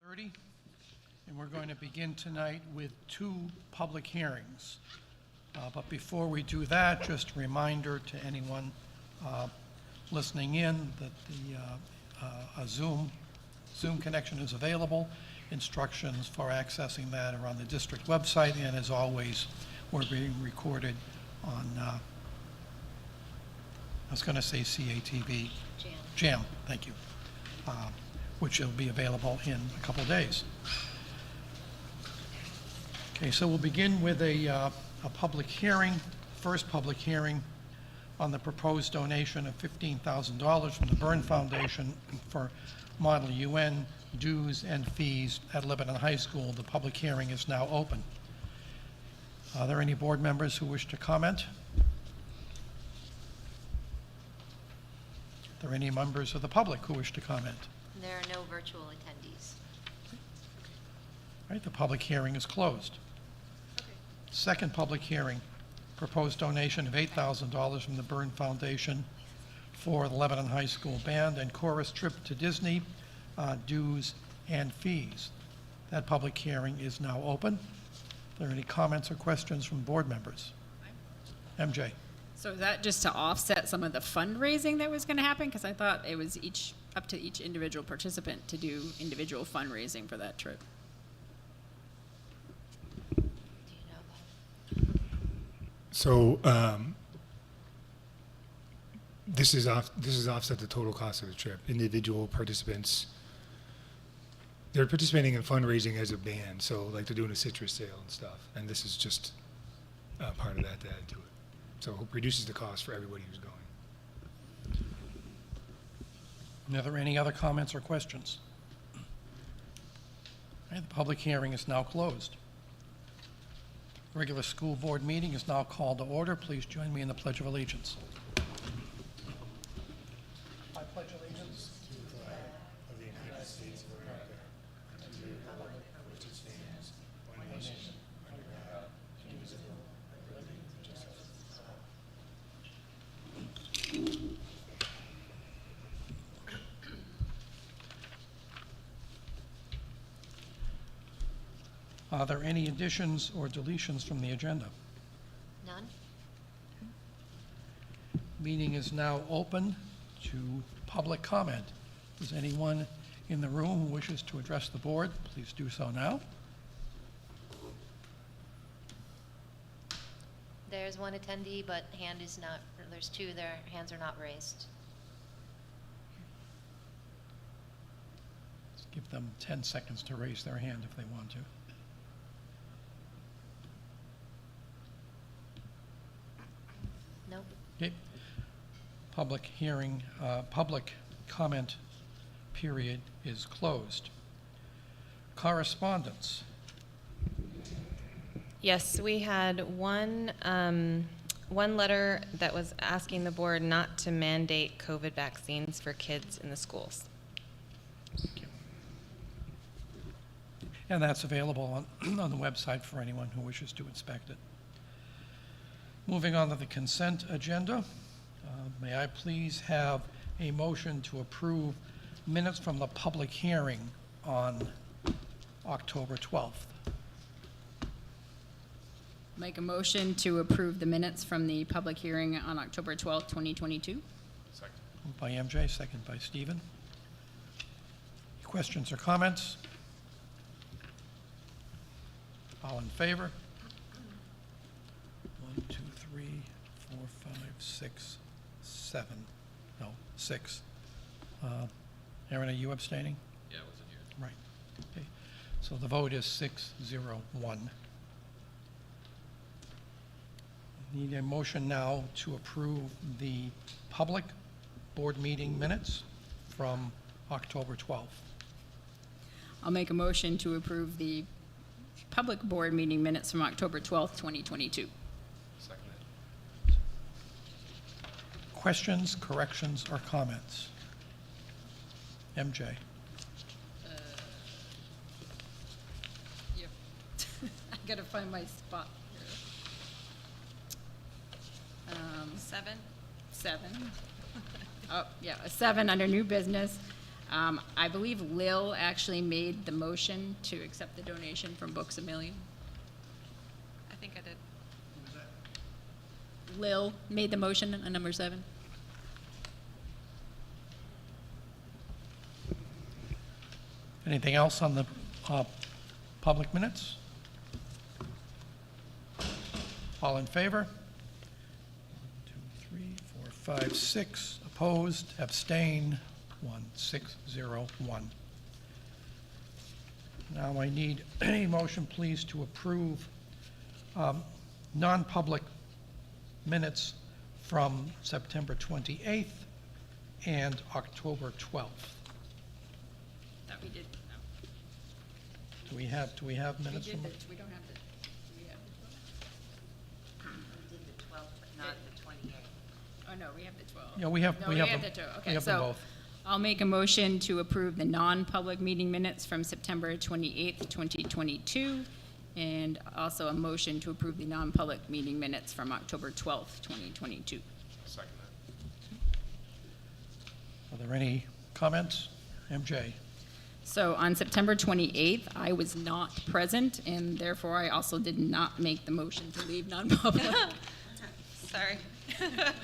30, and we're going to begin tonight with 2 public hearings. But before we do that, just a reminder to anyone listening in that a Zoom connection is available. Instructions for accessing that are on the district website, and as always, we're being recorded on, I was going to say CATV. Jam, thank you. Which will be available in a couple of days. Okay, so we'll begin with a public hearing, first public hearing on the proposed donation of $15,000 from the Byrne Foundation for Model UN dues and fees at Lebanon High School. The public hearing is now open. Are there any board members who wish to comment? Are there any members of the public who wish to comment? There are no virtual attendees. All right, the public hearing is closed. Okay. Second public hearing, proposed donation of $8,000 from the Byrne Foundation for the Lebanon High School Band and Chorus trip to Disney, dues and fees. That public hearing is now open. Are there any comments or questions from board members? MJ. So is that just to offset some of the fundraising that was going to happen? Because I thought it was up to each individual participant to do individual fundraising for that trip. Do you know that? So this is offset the total cost of the trip. Individual participants, they're participating in fundraising as a band, so like they're doing a citrus sale and stuff, and this is just part of that to add to it. So it reduces the cost for everybody who's going. Are there any other comments or questions? All right, the public hearing is now closed. The regular school board meeting is now called to order. Please join me in the Pledge of Allegiance. I pledge allegiance to the flag of the United States of America and to the republic for which it stands, one nation, under God, indivisible, with liberty and justice for all. Are there any additions or deletions from the agenda? None? Meeting is now open to public comment. Is anyone in the room who wishes to address the board? Please do so now. There's one attendee, but hand is not, there's 2, their hands are not raised. Let's give them 10 seconds to raise their hand if they want to. Nope. Okay. Public hearing, public comment period is closed. Correspondence. Yes, we had one letter that was asking the board not to mandate COVID vaccines for kids in the schools. Thank you. And that's available on the website for anyone who wishes to inspect it. Moving on to the consent agenda, may I please have a motion to approve minutes from the public hearing on October 12th? Make a motion to approve the minutes from the public hearing on October 12th, 2022. Second. Moved by MJ, second by Stephen. Questions or comments? All in favor? 1, 2, 3, 4, 5, 6, 7. No, 6. Aaron, are you abstaining? Yeah, I wasn't here. Right. Okay. So the vote is 6-0-1. Need a motion now to approve the public board meeting minutes from October 12th. I'll make a motion to approve the public board meeting minutes from October 12th, 2022. Second. Questions, corrections, or comments? MJ. Yep. I gotta find my spot here. 7. 7. Oh, yeah, a 7 under new business. I believe Lil actually made the motion to accept the donation from Books A Million. I think I did. Lil made the motion on number 7. Anything else on the public minutes? All in favor? 1, 2, 3, 4, 5, 6. Opposed, abstain, 1, 6, 0, 1. Now I need a motion, please, to approve non-public minutes from September 28th and October 12th. That we did. Do we have minutes from? We don't have the. Do we have the 12? We did the 12th, but not the 28th. Oh, no, we have the 12. Yeah, we have No, them. the 12. We Okay, have them so both. I'll make a motion to approve the non-public meeting minutes from September 28th, 2022, and also a motion to approve the non-public meeting minutes from October 12th, 2022. Second Are there any comments? MJ? So on September 28th, I was not present, and therefore I also did not make the motion to leave non-public. Sorry.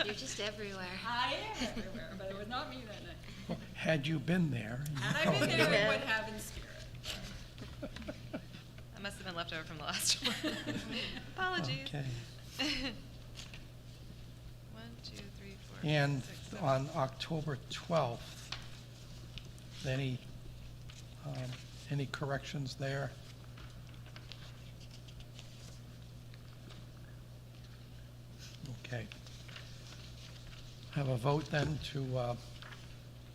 You're just everywhere. I am everywhere, but it was not me that night. Had you been there? Had I been there, I would have in spirit. That must have been left over from the last one. Apologies. Okay. 1, 2, 3, 4. And 6, 7. on October 12th, any corrections there? Okay. Have a vote then to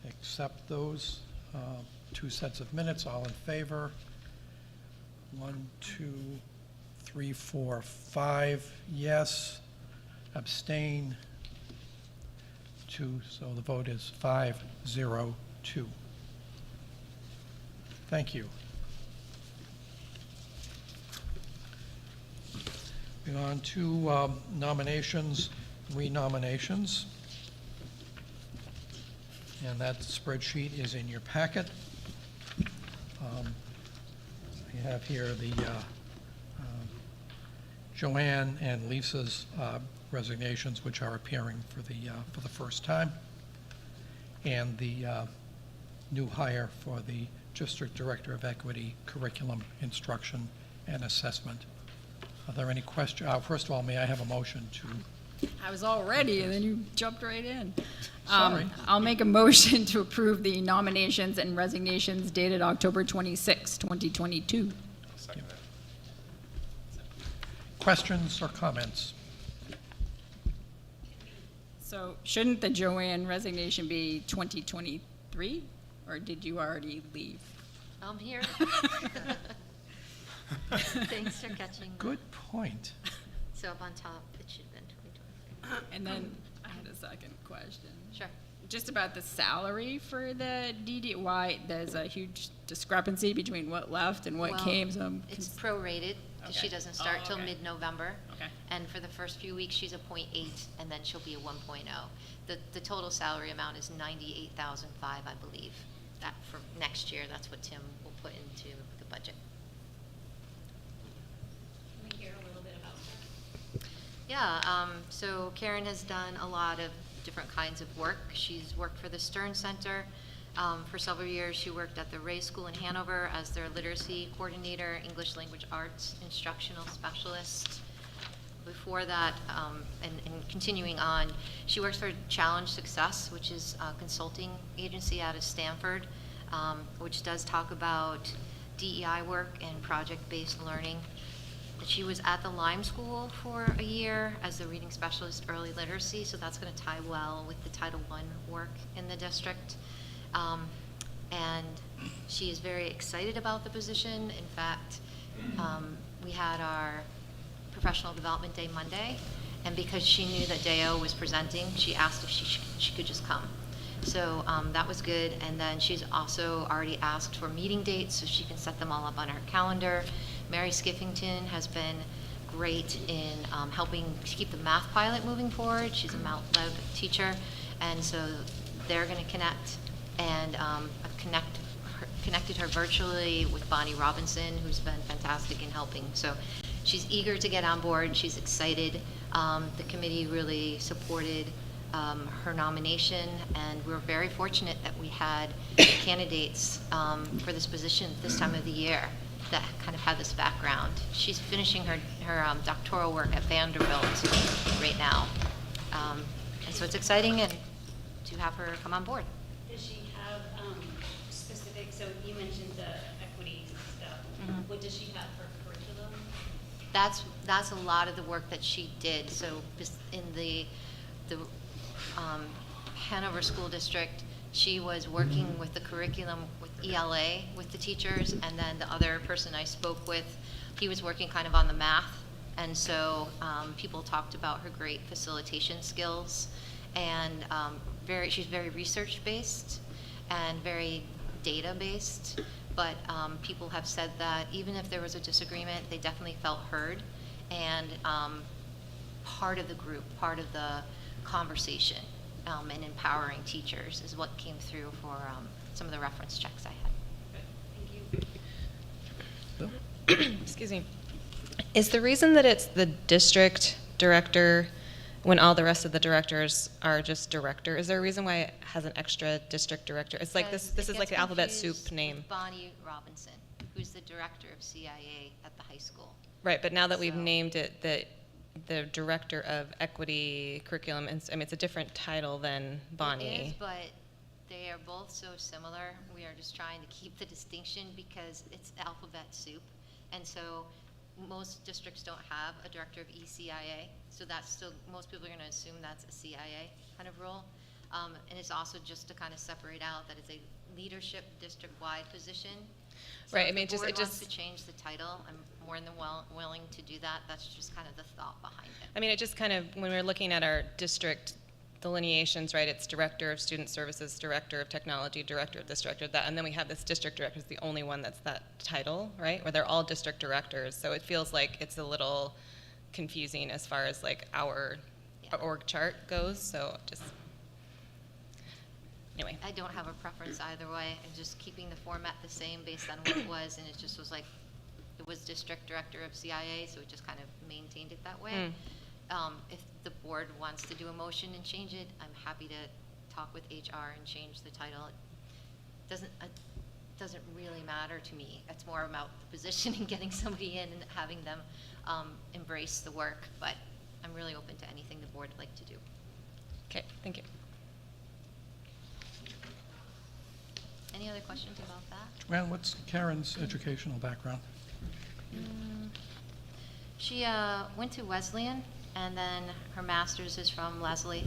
accept those 2 sets of minutes. All in favor? 1, 2, 3, 4, 5. Yes. Abstain. 2. So the vote is 5-0-2. Thank you. Moving on to nominations, renominations. And that spreadsheet is in your packet. We have here the Joanne and Lisa's resignations, which are appearing for the first time, and the new hire for the District Director of Equity, Curriculum, Instruction, and Assessment. Are there any questions? First of all, may I have a motion to? I was all ready, and then you jumped right in. Sorry. I'll make a motion to approve the nominations and resignations dated October 26, 2022. Second Questions or comments? So shouldn't the Joanne resignation be 2023, or did you already leave? I'm here. Thanks for catching. Good point. So up on top, it should have been 2023. And then I had a second question. Sure. Just about the salary for the DD, why there's a huge discrepancy between what left and what Well, came, so I'm It's prorated, because she Okay. doesn't start Oh, till okay. mid-November. Okay. And for the first few weeks, she's a .8, and then she'll be a 1.0. The total salary amount is $98,005, I believe. That for next year, that's what Tim will put into the budget. Can we hear a little bit about that? Yeah, so Karen has done a lot of different kinds of work. She's worked for the Stern Center. For several years, she worked at the Ray School in Hanover as their literacy coordinator, English language arts instructional specialist. Before that, and continuing on, she works for Challenge Success, which is a consulting agency out of Stanford, which does talk about DEI work and project-based learning. She was at the Lyme School for a year as the reading specialist early literacy, so that's going to tie well with the Title I work in the district. And she is very excited about the position. In fact, we had our Professional Development Day Monday, and because she knew that Deo was presenting, she asked if she could just come. So that was good, and then she's also already asked for meeting dates so she can set them all up on her calendar. Mary Skiffington has been great in helping to keep the math pilot moving forward. She's a Mount Lev teacher, and so they're going to connect and I've connected her virtually with Bonnie Robinson, who's been fantastic in helping. So she's eager to get on board. She's excited. The committee really supported her nomination, and we're very fortunate that we had candidates for this position this time of the year that kind of had this background. She's finishing her doctoral work at Vanderbilt right now. And so it's exciting and to have her come on board. Does she have specific, so you mentioned the equity stuff. Mhm. What does she have for curriculum? That's a lot of the work that she did. So in the Hanover School District, she was working with the curriculum with ELA with the teachers, and then the other person I spoke with, he was working kind of on the math. And so people talked about her great facilitation skills, and she's very research-based and very data-based. But people have said that even if there was a disagreement, they definitely felt heard, and part of the group, part of the conversation, and empowering teachers is what came through for some of the reference checks I had. Thank you. Bill? Excuse me. Is the reason that it's the district director when all the rest of the directors are just director? Is there a reason why it has an extra district director? It's like this Because is it like the gets alphabet soup confused name. with Bonnie Robinson, who's the director of CIA at the high school. Right, but now that we've So- named it the director of equity curriculum, and I mean, it's a different title than Bonnie. It is, but they are both so similar. We are just trying to keep the distinction because it's alphabet soup. And so most districts don't have a director of ECIA, so that's still, most people are going to assume that's a CIA kind of role. And it's also just to kind of separate out that it's a leadership district-wide position. So Right, I if mean, the board it wants just- to change the title, I'm more than willing to do that. That's just kind of the thought behind it. I mean, it just kind of, when we're looking at our district delineations, right, it's director of student services, director of technology, director of this, director of that, and then we have this district director is the only one that's that title, right, where they're all district directors. So it feels like it's a little confusing as far as like our org chart goes, so just, anyway. I don't have a preference either way. I'm just keeping the format the same based on what it was, and it just was like, it was district director of CIA, so it just kind of maintained it that way. If the board wants to do a motion and change it, I'm happy to talk with HR and change the title. It doesn't really matter to me. It's more about the position and getting somebody in and having them embrace the work, but I'm really open to anything the board would like to do. Okay, thank you. Any other questions about that? Joanne, what's Karen's educational background? She went to Wesleyan, and then her master's is from Leslie.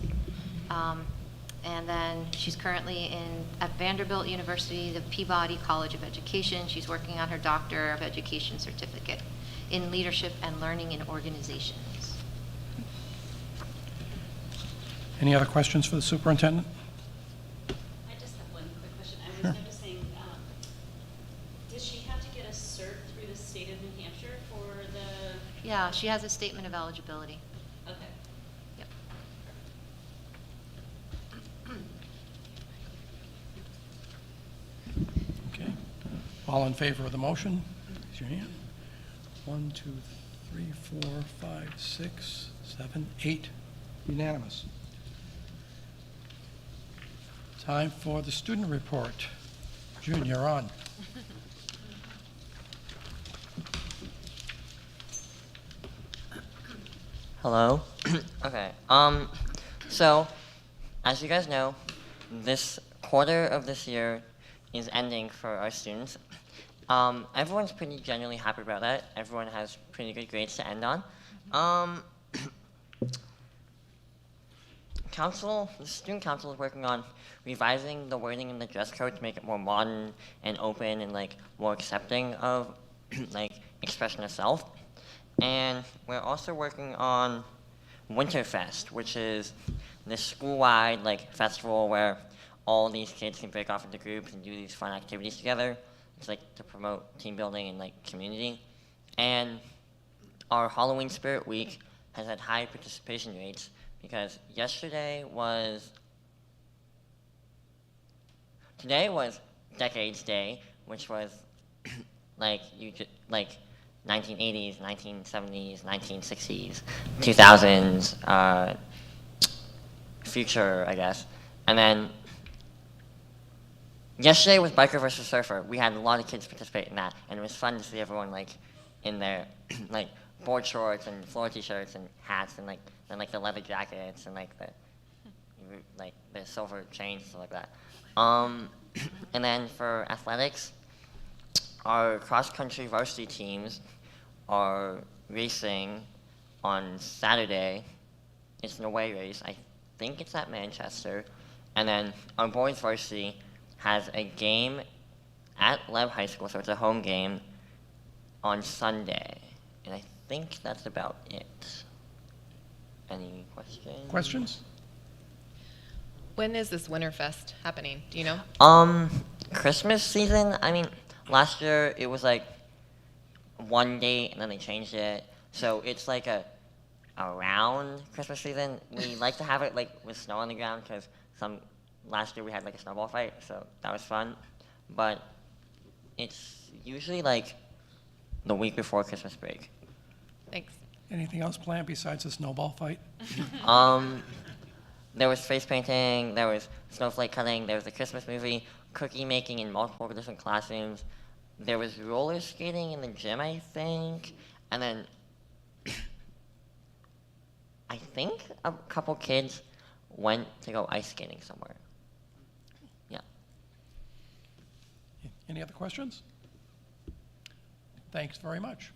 And then she's currently at Vanderbilt University, the Peabody College of Education. She's working on her Doctor of Education certificate in Leadership and Learning in Organizations. Any other questions for the superintendent? I just have one quick question. I was Sure. noticing, does she have to get a cert through the state of New Hampshire for the, Yeah, she has a statement of eligibility. okay. Yep. Okay. All in favor of the motion? Raise your hand. 1, 2, 3, 4, 5, 6, 7, 8. Unanimous. Time for the student report. June, you're on. Hello. Okay. So, as you guys know, this quarter of this year is ending for our students. Everyone's pretty generally happy about that. Everyone has pretty good grades to end on. The student council is working on revising the wording in the dress code to make it more modern and open and like more accepting of like expression of self. And we're also working on Winterfest, which is this school-wide like festival where all these kids can break off into groups and do these fun activities together. It's like to promote team building and like community. And our Halloween Spirit Week has had high participation rates because yesterday was today was Decades Day, which was like 1980s, 1970s, 1960s, 2000s, future, I guess. And then yesterday was Biker versus Surfer. We had a lot of kids participate in that, and it was fun to see everyone like in their like board shorts and floor t-shirts and hats and the leather jackets and like the silver chains and stuff like that. And then for athletics, our cross-country varsity teams are racing on Saturday. It's an away race. I think it's at Manchester. And then our boys varsity has a game at Leb High School, so it's a home game, on Sunday. And I think that's about it. Any questions? Questions? When is this Winterfest happening? Do you know? Christmas season, I mean, last year it was like one date and then they changed it. So it's like around Christmas season. We like to have it like with snow on the ground because last year we had like a snowball fight, so that was fun. But it's usually like the week before Christmas break. Thanks. Anything else planned besides the snowball fight? There was face painting, there was snowflake cutting, there was a Christmas movie, cookie making in multiple different classrooms. There was roller skating in the gym, I think. And then I think a couple kids went to go ice skating somewhere. Yeah. Any other questions? Thanks very much.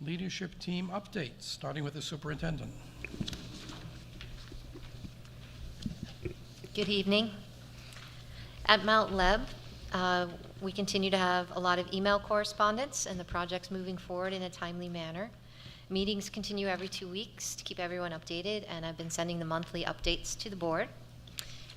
Leadership team updates, starting with the superintendent. Good evening. At Mount Leb, we continue to have a lot of email correspondence, and the project's moving forward in a timely manner. Meetings continue every 2 weeks to keep everyone updated, and I've been sending the monthly updates to the board.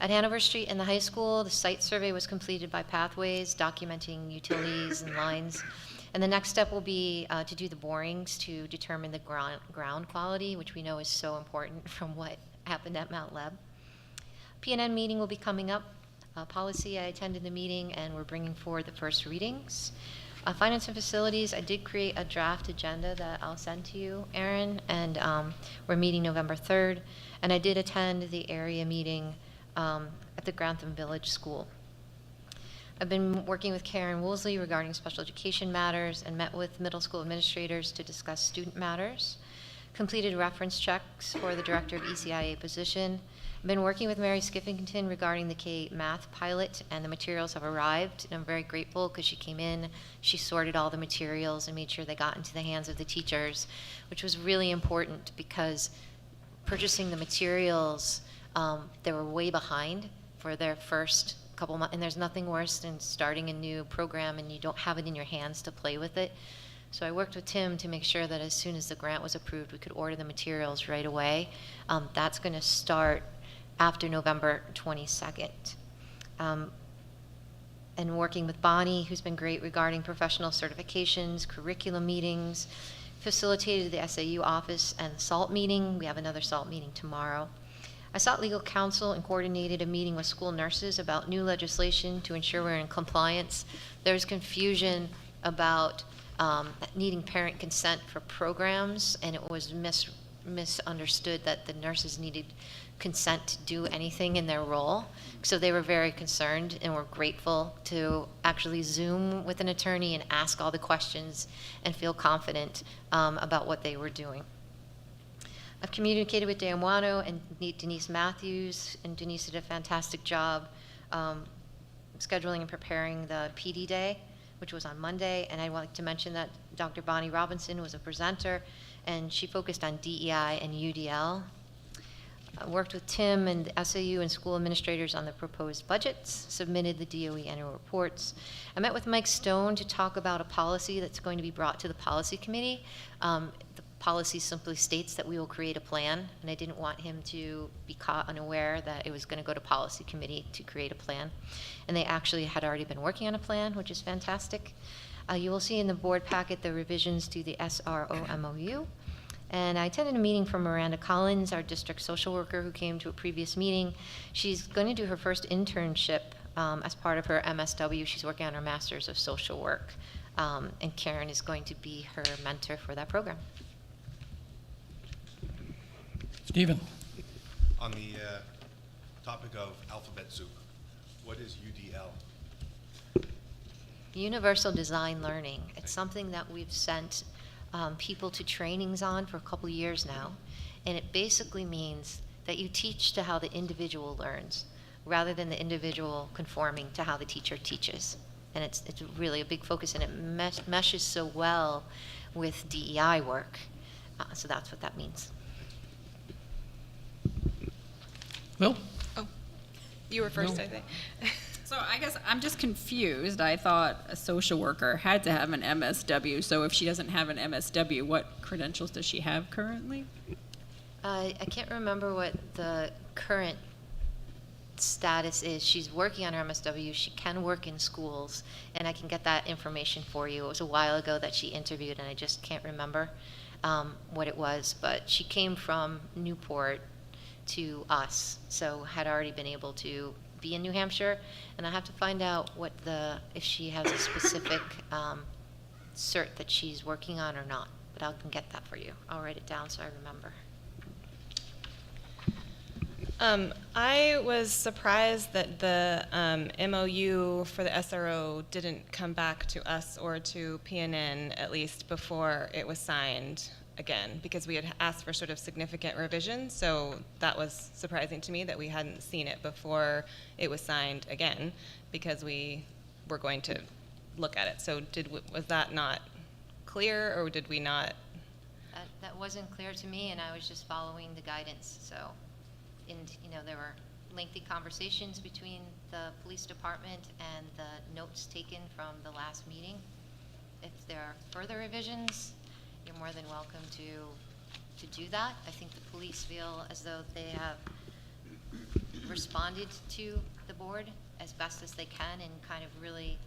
At Hanover Street and the high school, the site survey was completed by Pathways, documenting utilities and lines. And the next step will be to do the borings to determine the ground quality, which we know is so important from what happened at Mount Leb. P&N meeting will be coming up. Policy, I attended the meeting, and we're bringing forward the first readings. Finance and facilities, I did create a draft agenda that I'll send to you, Erin, and we're meeting November 3rd. And I did attend the area meeting at the Grantham Village School. I've been working with Karen Woolsey regarding special education matters and met with middle school administrators to discuss student matters. Completed reference checks for the director of ECIA position. I've been working with Mary Skiffington regarding the K math pilot, and the materials have arrived, and I'm very grateful because she came in, she sorted all the materials and made sure they got into the hands of the teachers, which was really important because purchasing the materials, they were way behind for their first couple months, and there's nothing worse than starting a new program and you don't have it in your hands to play with it. So I worked with Tim to make sure that as soon as the grant was approved, we could order the materials right away. That's going to start after November 22nd. And working with Bonnie, who's been great regarding professional certifications, curriculum meetings, facilitated the SAU office and the SALT meeting. We have another SALT meeting tomorrow. I sought legal counsel and coordinated a meeting with school nurses about new legislation to ensure we're in compliance. There's confusion about needing parent consent for programs, and it was misunderstood that the nurses needed consent to do anything in their role. So they were very concerned, and we're grateful to actually Zoom with an attorney and ask all the questions and feel confident about what they were doing. I've communicated with Dan Wano and Denise Matthews, and Denise did a fantastic job scheduling and preparing the PD Day, which was on Monday, and I'd like to mention that Dr. Bonnie Robinson was a presenter, and she focused on DEI and UDL. I worked with Tim and the SAU and school administrators on the proposed budgets, submitted the DOE annual reports. I met with Mike Stone to talk about a policy that's going to be brought to the policy committee. The policy simply states that we will create a plan, and I didn't want him to be caught unaware that it was going to go to policy committee to create a plan. And they actually had already been working on a plan, which is fantastic. You will see in the board packet the revisions to the SRO MOU And I attended a meeting from Miranda Collins, our district social worker who came to a previous meeting. She's going to do her first internship as part of her MSW. She's working on her Master's of Social Work. And Karen is going to be her mentor for that program. Stephen? On the topic of alphabet soup, what is UDL? Universal Design Learning. It's something that we've sent people to trainings on for a couple years now. And it basically means that you teach to how the individual learns, rather than the individual conforming to how the teacher teaches. And it's really a big focus, and it meshes so well with DEI work. So that's what that means. Bill? Oh, you were first, No. I think. So I guess I'm just confused. I thought a social worker had to have an MSW. So if she doesn't have an MSW, what credentials does she have currently? I can't remember what the current status is. She's working on her MSW. She can work in schools, and I can get that information for you. It was a while ago that she interviewed, and I just can't remember what it was. But she came from Newport to us, so had already been able to be in New Hampshire, and I have to find out if she has a specific cert that she's working on or not, but I can get that for you. I'll write it down so I remember. I was surprised that the MOU for the SRO didn't come back to us or to PNN, at least before it was signed again, because we had asked for sort of significant revisions, so that was surprising to me that we hadn't seen it before it was signed again, because we were going to look at it. So was that not clear, or did we not? That wasn't clear to me, and I was just following the guidance. So, there were lengthy conversations between the police department and the notes taken from the last meeting. If there are further revisions, you're more than welcome to do that. I think the police feel as though they have responded to the board as best as they can, and kind of really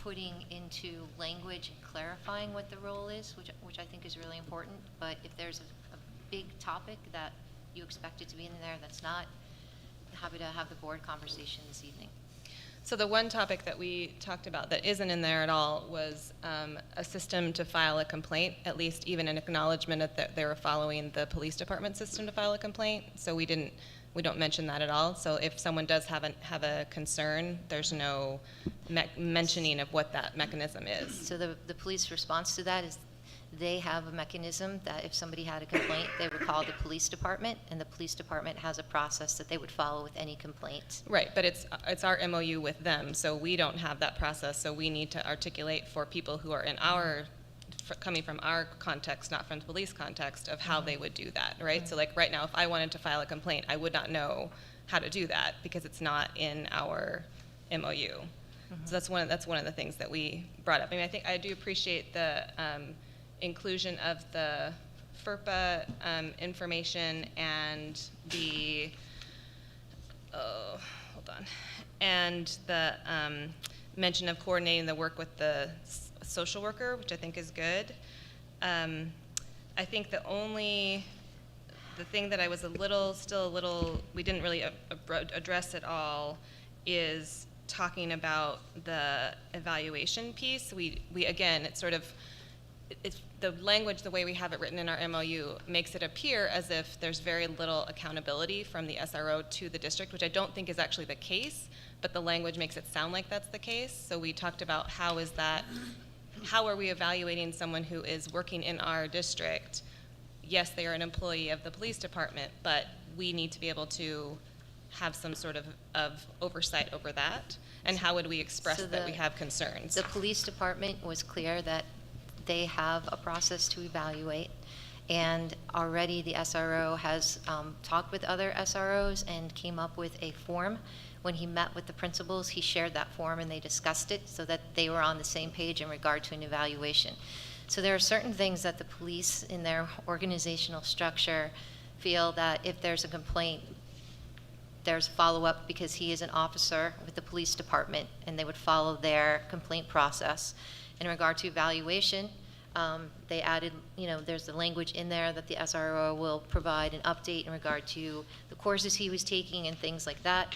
putting into language and clarifying what the role is, which I think is really important. But if there's a big topic that you expect it to be in there that's not, happy to have the board conversation this evening. So the one topic that we talked about that isn't in there at all was a system to file a complaint, at least even an acknowledgement that they were following the police department system to file a complaint. So we don't mention that at all. So if someone does have a concern, there's no mentioning of what that mechanism is. So the police response to that is they have a mechanism that if somebody had a complaint, they would call the police department, and the police department has a process that they would follow with any complaint. Right, but it's our MOU with them, so we don't have that process. So we need to articulate for people who are coming from our context, not from the police context, of how they would do that, right? So like right now, if I wanted to file a complaint, I would not know how to do that because it's not in our MOU. So that's one of the things that we brought up. I mean, I do appreciate the inclusion of the FERPA information and the and the mention of coordinating the work with the social worker, which I think is good. I think the thing that I was we didn't really address at all is talking about the evaluation piece. We again, it's the language, the way we have it written in our MOU, makes it appear as if there's very little accountability from the SRO to the district, which I don't think is actually the case, but the language makes it sound like that's the case. So we talked about how are we evaluating someone who is working in our district? Yes, they are an employee of the police department, but we need to be able to have some sort of oversight over that. And how would we express that we have concerns? The police department was clear that they have a process to evaluate, and already the SRO has talked with other SROs and came up with a form. When he met with the principals, he shared that form and they discussed it so that they were on the same page in regard to an evaluation. So there are certain things that the police in their organizational structure feel that if there's a complaint, there's follow-up because he is an officer with the police department and they would follow their complaint process. In regard to evaluation, They added, there's the language in there that the SRO will provide an update in regard to the courses he was taking and things like that.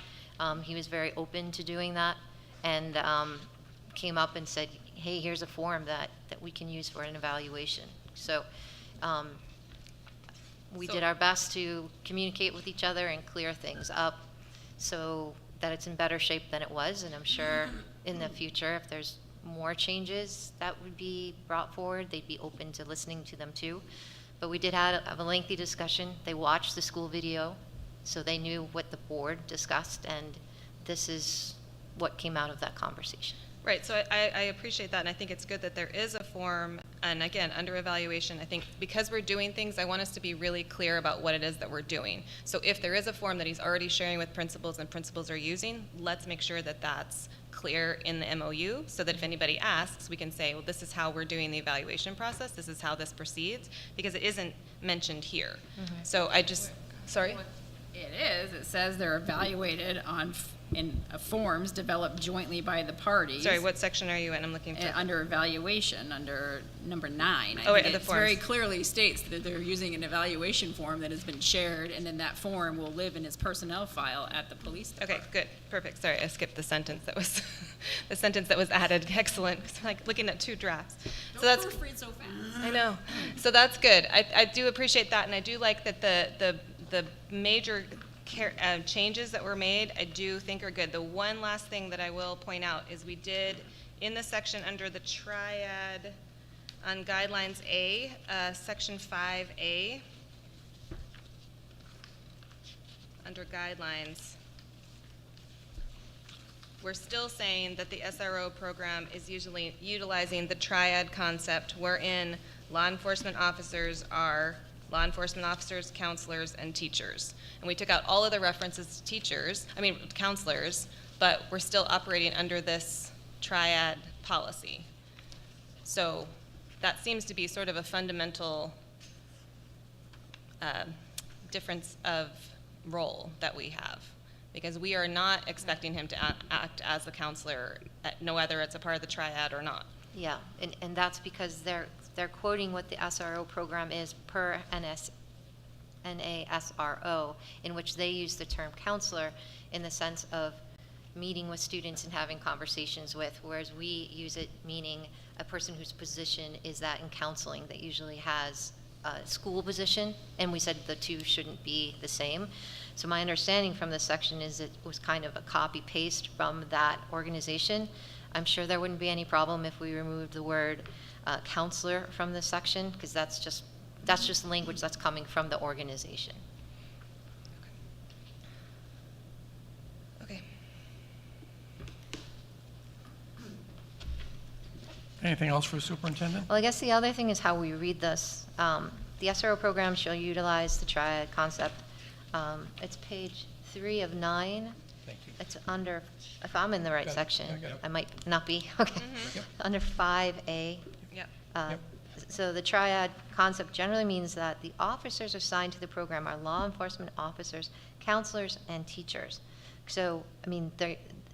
He was very open to doing that, and came up and said, hey, here's a form that we can use for an evaluation. So we did our best to communicate with each other and clear things up so that it's in better shape than it was, and I'm sure in the future, if there's more changes that would be brought forward, they'd be open to listening to them too. But we did have a lengthy discussion. They watched the school video, so they knew what the board discussed, and this is what came out of that conversation. Right, so I appreciate that, and I think it's good that there is a form, and again, under evaluation, I think because we're doing things, I want us to be really clear about what it is that we're doing. So if there is a form that he's already sharing with principals and principals are using, let's make sure that that's clear in the MOU, so that if anybody asks, we can say, well, this is how we're doing the evaluation process, this is how this proceeds, because it isn't mentioned here. So I just, sorry? It says they're evaluated in forms developed jointly by the parties. Sorry, what section are you in? I'm looking for. Under evaluation, under number 9. Oh, wait, think the it very forms. clearly states that they're using an evaluation form that has been shared, and then that form will live in his personnel file at the police department. Okay, good, perfect. Sorry, I skipped the sentence that was, the sentence that was added. Excellent, 'cause I'm like looking at 2 drafts. So that's, Proofread so fast. I know. So that's good. I do appreciate that, and I do like that the major changes that were made, I do think are good. The one last thing that I will point out is we did, in the section under the triad on guidelines A, section 5A, under guidelines, we're still saying that the SRO program is usually utilizing the triad concept wherein law enforcement officers are law enforcement officers, counselors, and teachers. And we took out all of the references to counselors, but we're still operating under this triad policy. So that seems to be sort of a fundamental difference of role that we have, because we are not expecting him to act as a counselor, no whether it's a part of the triad or not. Yeah, and that's because they're quoting what the SRO program is per NASRO, in which they use the term counselor in the sense of meeting with students and having conversations with, whereas we use it meaning a person whose position is that in counseling that usually has a school position, and we said the two shouldn't be the same. So my understanding from this section is it was kind of a copy-paste from that organization. I'm sure there wouldn't be any problem if we removed the word counselor from this section, because that's just language that's coming from the organization. Okay. Anything else for Superintendent? Well, I guess the other thing is how we read this. The SRO program shall utilize the triad concept. It's page 3 of 9. Thank you. It's under, if I'm in the right Got it. section, I got it. I might not be, okay. Yep. Under 5A. Yep. Yep. So the triad concept generally means that the officers assigned to the program are law enforcement officers, counselors, and teachers. So, I mean,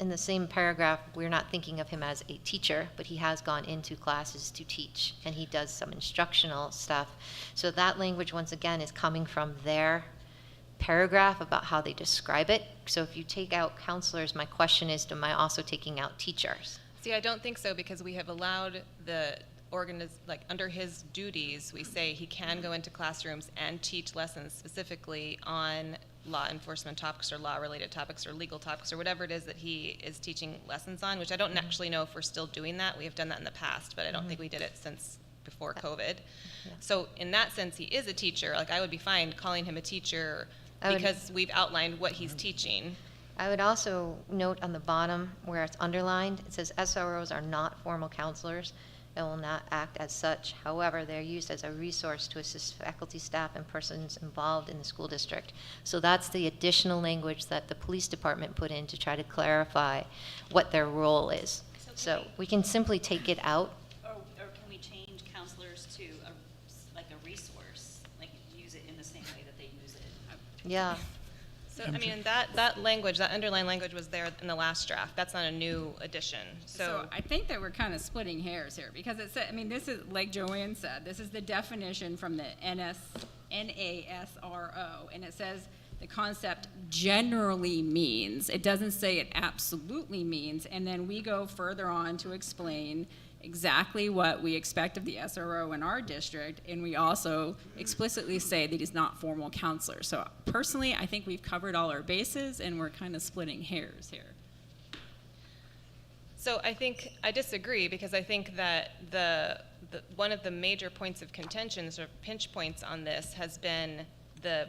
in the same paragraph, we're not thinking of him as a teacher, but he has gone into classes to teach, and he does some instructional stuff. So that language, once again, is coming from their paragraph about how they describe it. So if you take out counselors, my question is, am I also taking out teachers? See, I don't think so, because we have allowed the under his duties, we say he can go into classrooms and teach lessons specifically on law enforcement topics or law-related topics or legal topics or whatever it is that he is teaching lessons on, which I don't actually know if we're still doing that. We have done that in the past, but I don't think we did it since before COVID. Yeah. So in that sense, he is a teacher. Like, I would be fine calling him a teacher I would- because we've outlined what he's teaching. I would also note on the bottom where it's underlined, it says SROs are not formal counselors and will not act as such. However, they're used as a resource to assist faculty, staff, and persons involved in the school district. So that's the additional language that the police department put in to try to clarify what their role is. So we can simply take it out. Or can we change counselors to a resource, like use it in the same way that they use it? Yeah. So, I mean, that language, that underlying language was there in the last draft. That's not a new addition. So I think that we're kind of splitting hairs here, because it said, I mean, this is, like Joanne said, this is the definition from the NASRO, and it says the concept generally means. It doesn't say it absolutely means, and then we go further on to explain exactly what we expect of the SRO in our district, and we also explicitly say that he's not formal counselor. So personally, I think we've covered all our bases, and we're kind of splitting hairs here. So I disagree, because I think that one of the major points of contention, sort of pinch points on this, has been the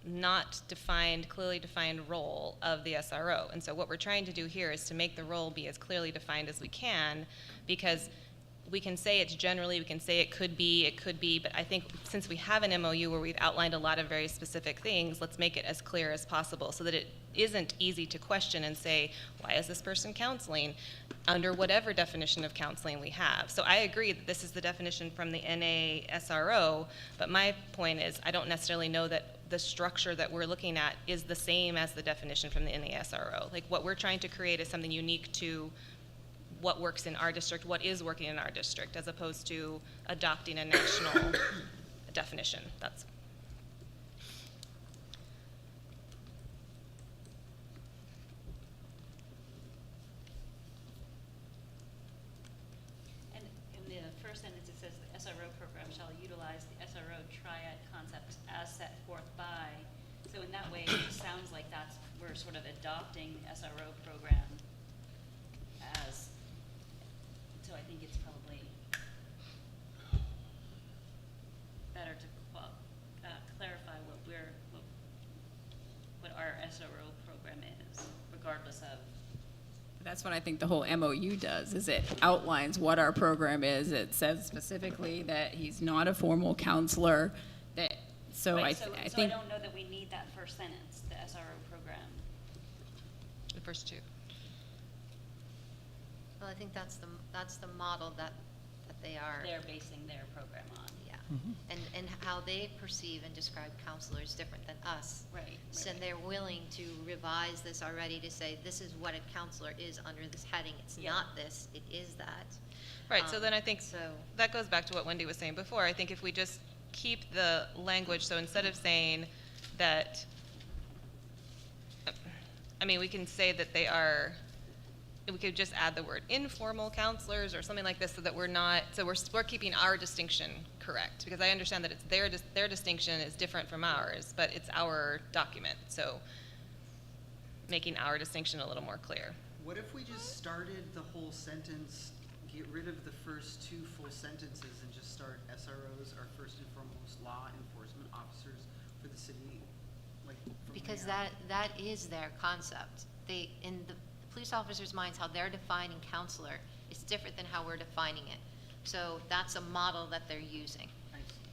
not defined, clearly defined role of the SRO. And so what we're trying to do here is to make the role be as clearly defined as we can, because we can say it's generally, we can say it could be, but I think since we have an MOU where we've outlined a lot of very specific things, let's make it as clear as possible so that it isn't easy to question and say, why is this person counseling under whatever definition of counseling we have. So I agree that this is the definition from the NASRO, but my point is I don't necessarily know that the structure that we're looking at is the same as the definition from the NASRO. Like, what we're trying to create is something unique to what works in our district, what is working in our district, as opposed to adopting a national definition. That's. And in the first sentence, it says the SRO program shall utilize the SRO triad concept as set forth by. So in that way, it sounds like we're sort of adopting the SRO program as. So I think it's probably better to clarify what our SRO program is, regardless of. That's what I think the whole MOU does, is it outlines what our program is. It says specifically that he's not a formal counselor, so Right, I so think. I don't know that we need that first sentence, the SRO program. The first two. Well, I think that's the model that they are. They're basing their program on. Yeah. And how they perceive and describe counselor is different than us. Right. So they're willing to revise this already to say, this is what a counselor is under this heading. It's Yeah. not this, it is that. Right, so then I think so- that goes back to what Wendy was saying before. I think if we just keep the language, so instead of saying that, I mean, we can say that they are, we could just add the word informal counselors or something like this, so that we're not, so we're keeping our distinction correct, because I understand that it's their distinction is different from ours, but it's our document, so making our distinction a little more clear. What if we just started the whole sentence, get rid of the first two full sentences and just start SROs are first and foremost law enforcement officers for the city, like from Because there? that is their concept. They, in the police officers' minds, how they're defining counselor is different than how we're defining it. So that's a model that they're using.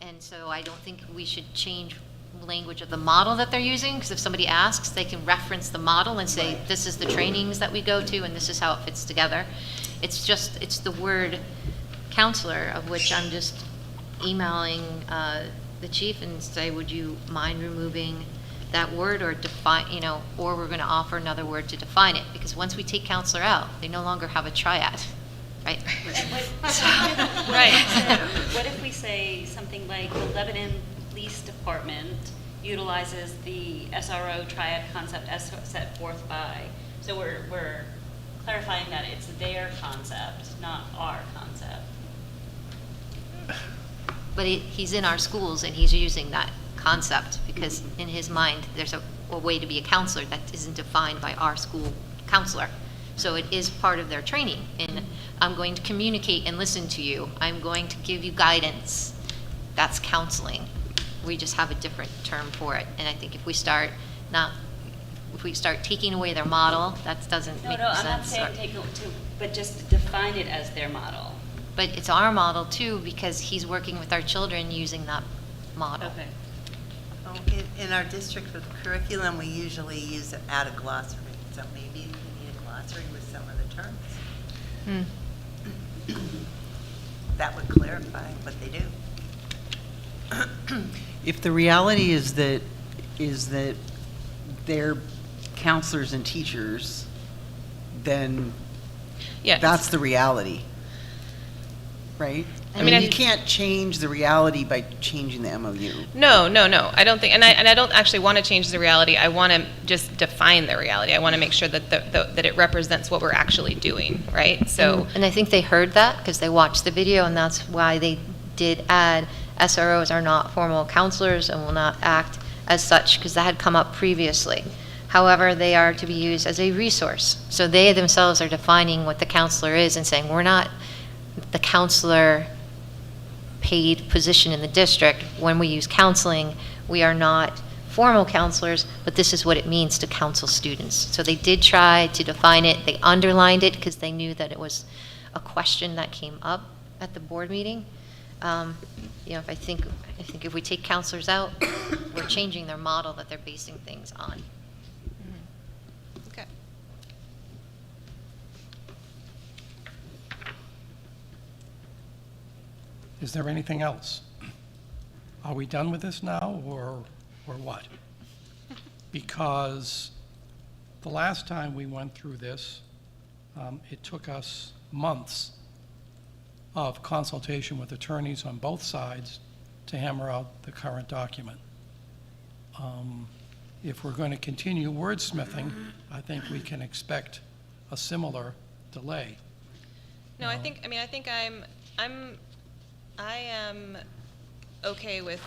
And so I don't think we should change language of the model that they're using, because if somebody asks, they can reference the model and say, this is the trainings that we go to and this is how it fits together. It's the word counselor, of which I'm just emailing the chief and say, would you mind removing that word, or define, or we're going to offer another word to define it, because once we take counselor out, they no longer have a triad, right? Right. What if we say something like the Lebanon Police Department utilizes the SRO triad concept as set forth by? So we're clarifying that it's their concept, not our concept. But he's in our schools and he's using that concept, because in his mind, there's a way to be a counselor that isn't defined by our school counselor. So it is part of their training. And I'm going to communicate and listen to you. I'm going to give you guidance. That's counseling. We just have a different term for it. And I think if we start taking away their model, that doesn't make sense. I'm not saying take it to, but just define it as their model. But it's our model too, because he's working with our children using that model. Okay. Oh, in our district with curriculum, we usually add a glossary, so maybe we need a glossary with some of the terms. That would clarify what they do. If the reality is that they're counselors and teachers, then Yeah. that's the reality, right? I mean, You can't change the reality by changing the MOU. No. I don't think, and I don't actually want to change the reality. I want to just define the reality. I want to make sure that that it represents what we're actually doing, right? So, And I think they heard that because they watched the video, and that's why they did add SROs are not formal counselors and will not act as such, because that had come up previously. However, they are to be used as a resource. So they themselves are defining what the counselor is and saying, we're not the counselor paid position in the district. When we use counseling, we are not formal counselors, but this is what it means to counsel students. So they did try to define it. They underlined it because they knew that it was a question that came up at the board meeting. You know, I think if we take counselors out, we're changing their model that they're basing things on. okay. Is there anything else? Are we done with this now, or what? Because the last time we went through this, it took us months of consultation with attorneys on both sides to hammer out the current document. If we're going to continue wordsmithing, I think we can expect a similar delay. No, I think I am okay with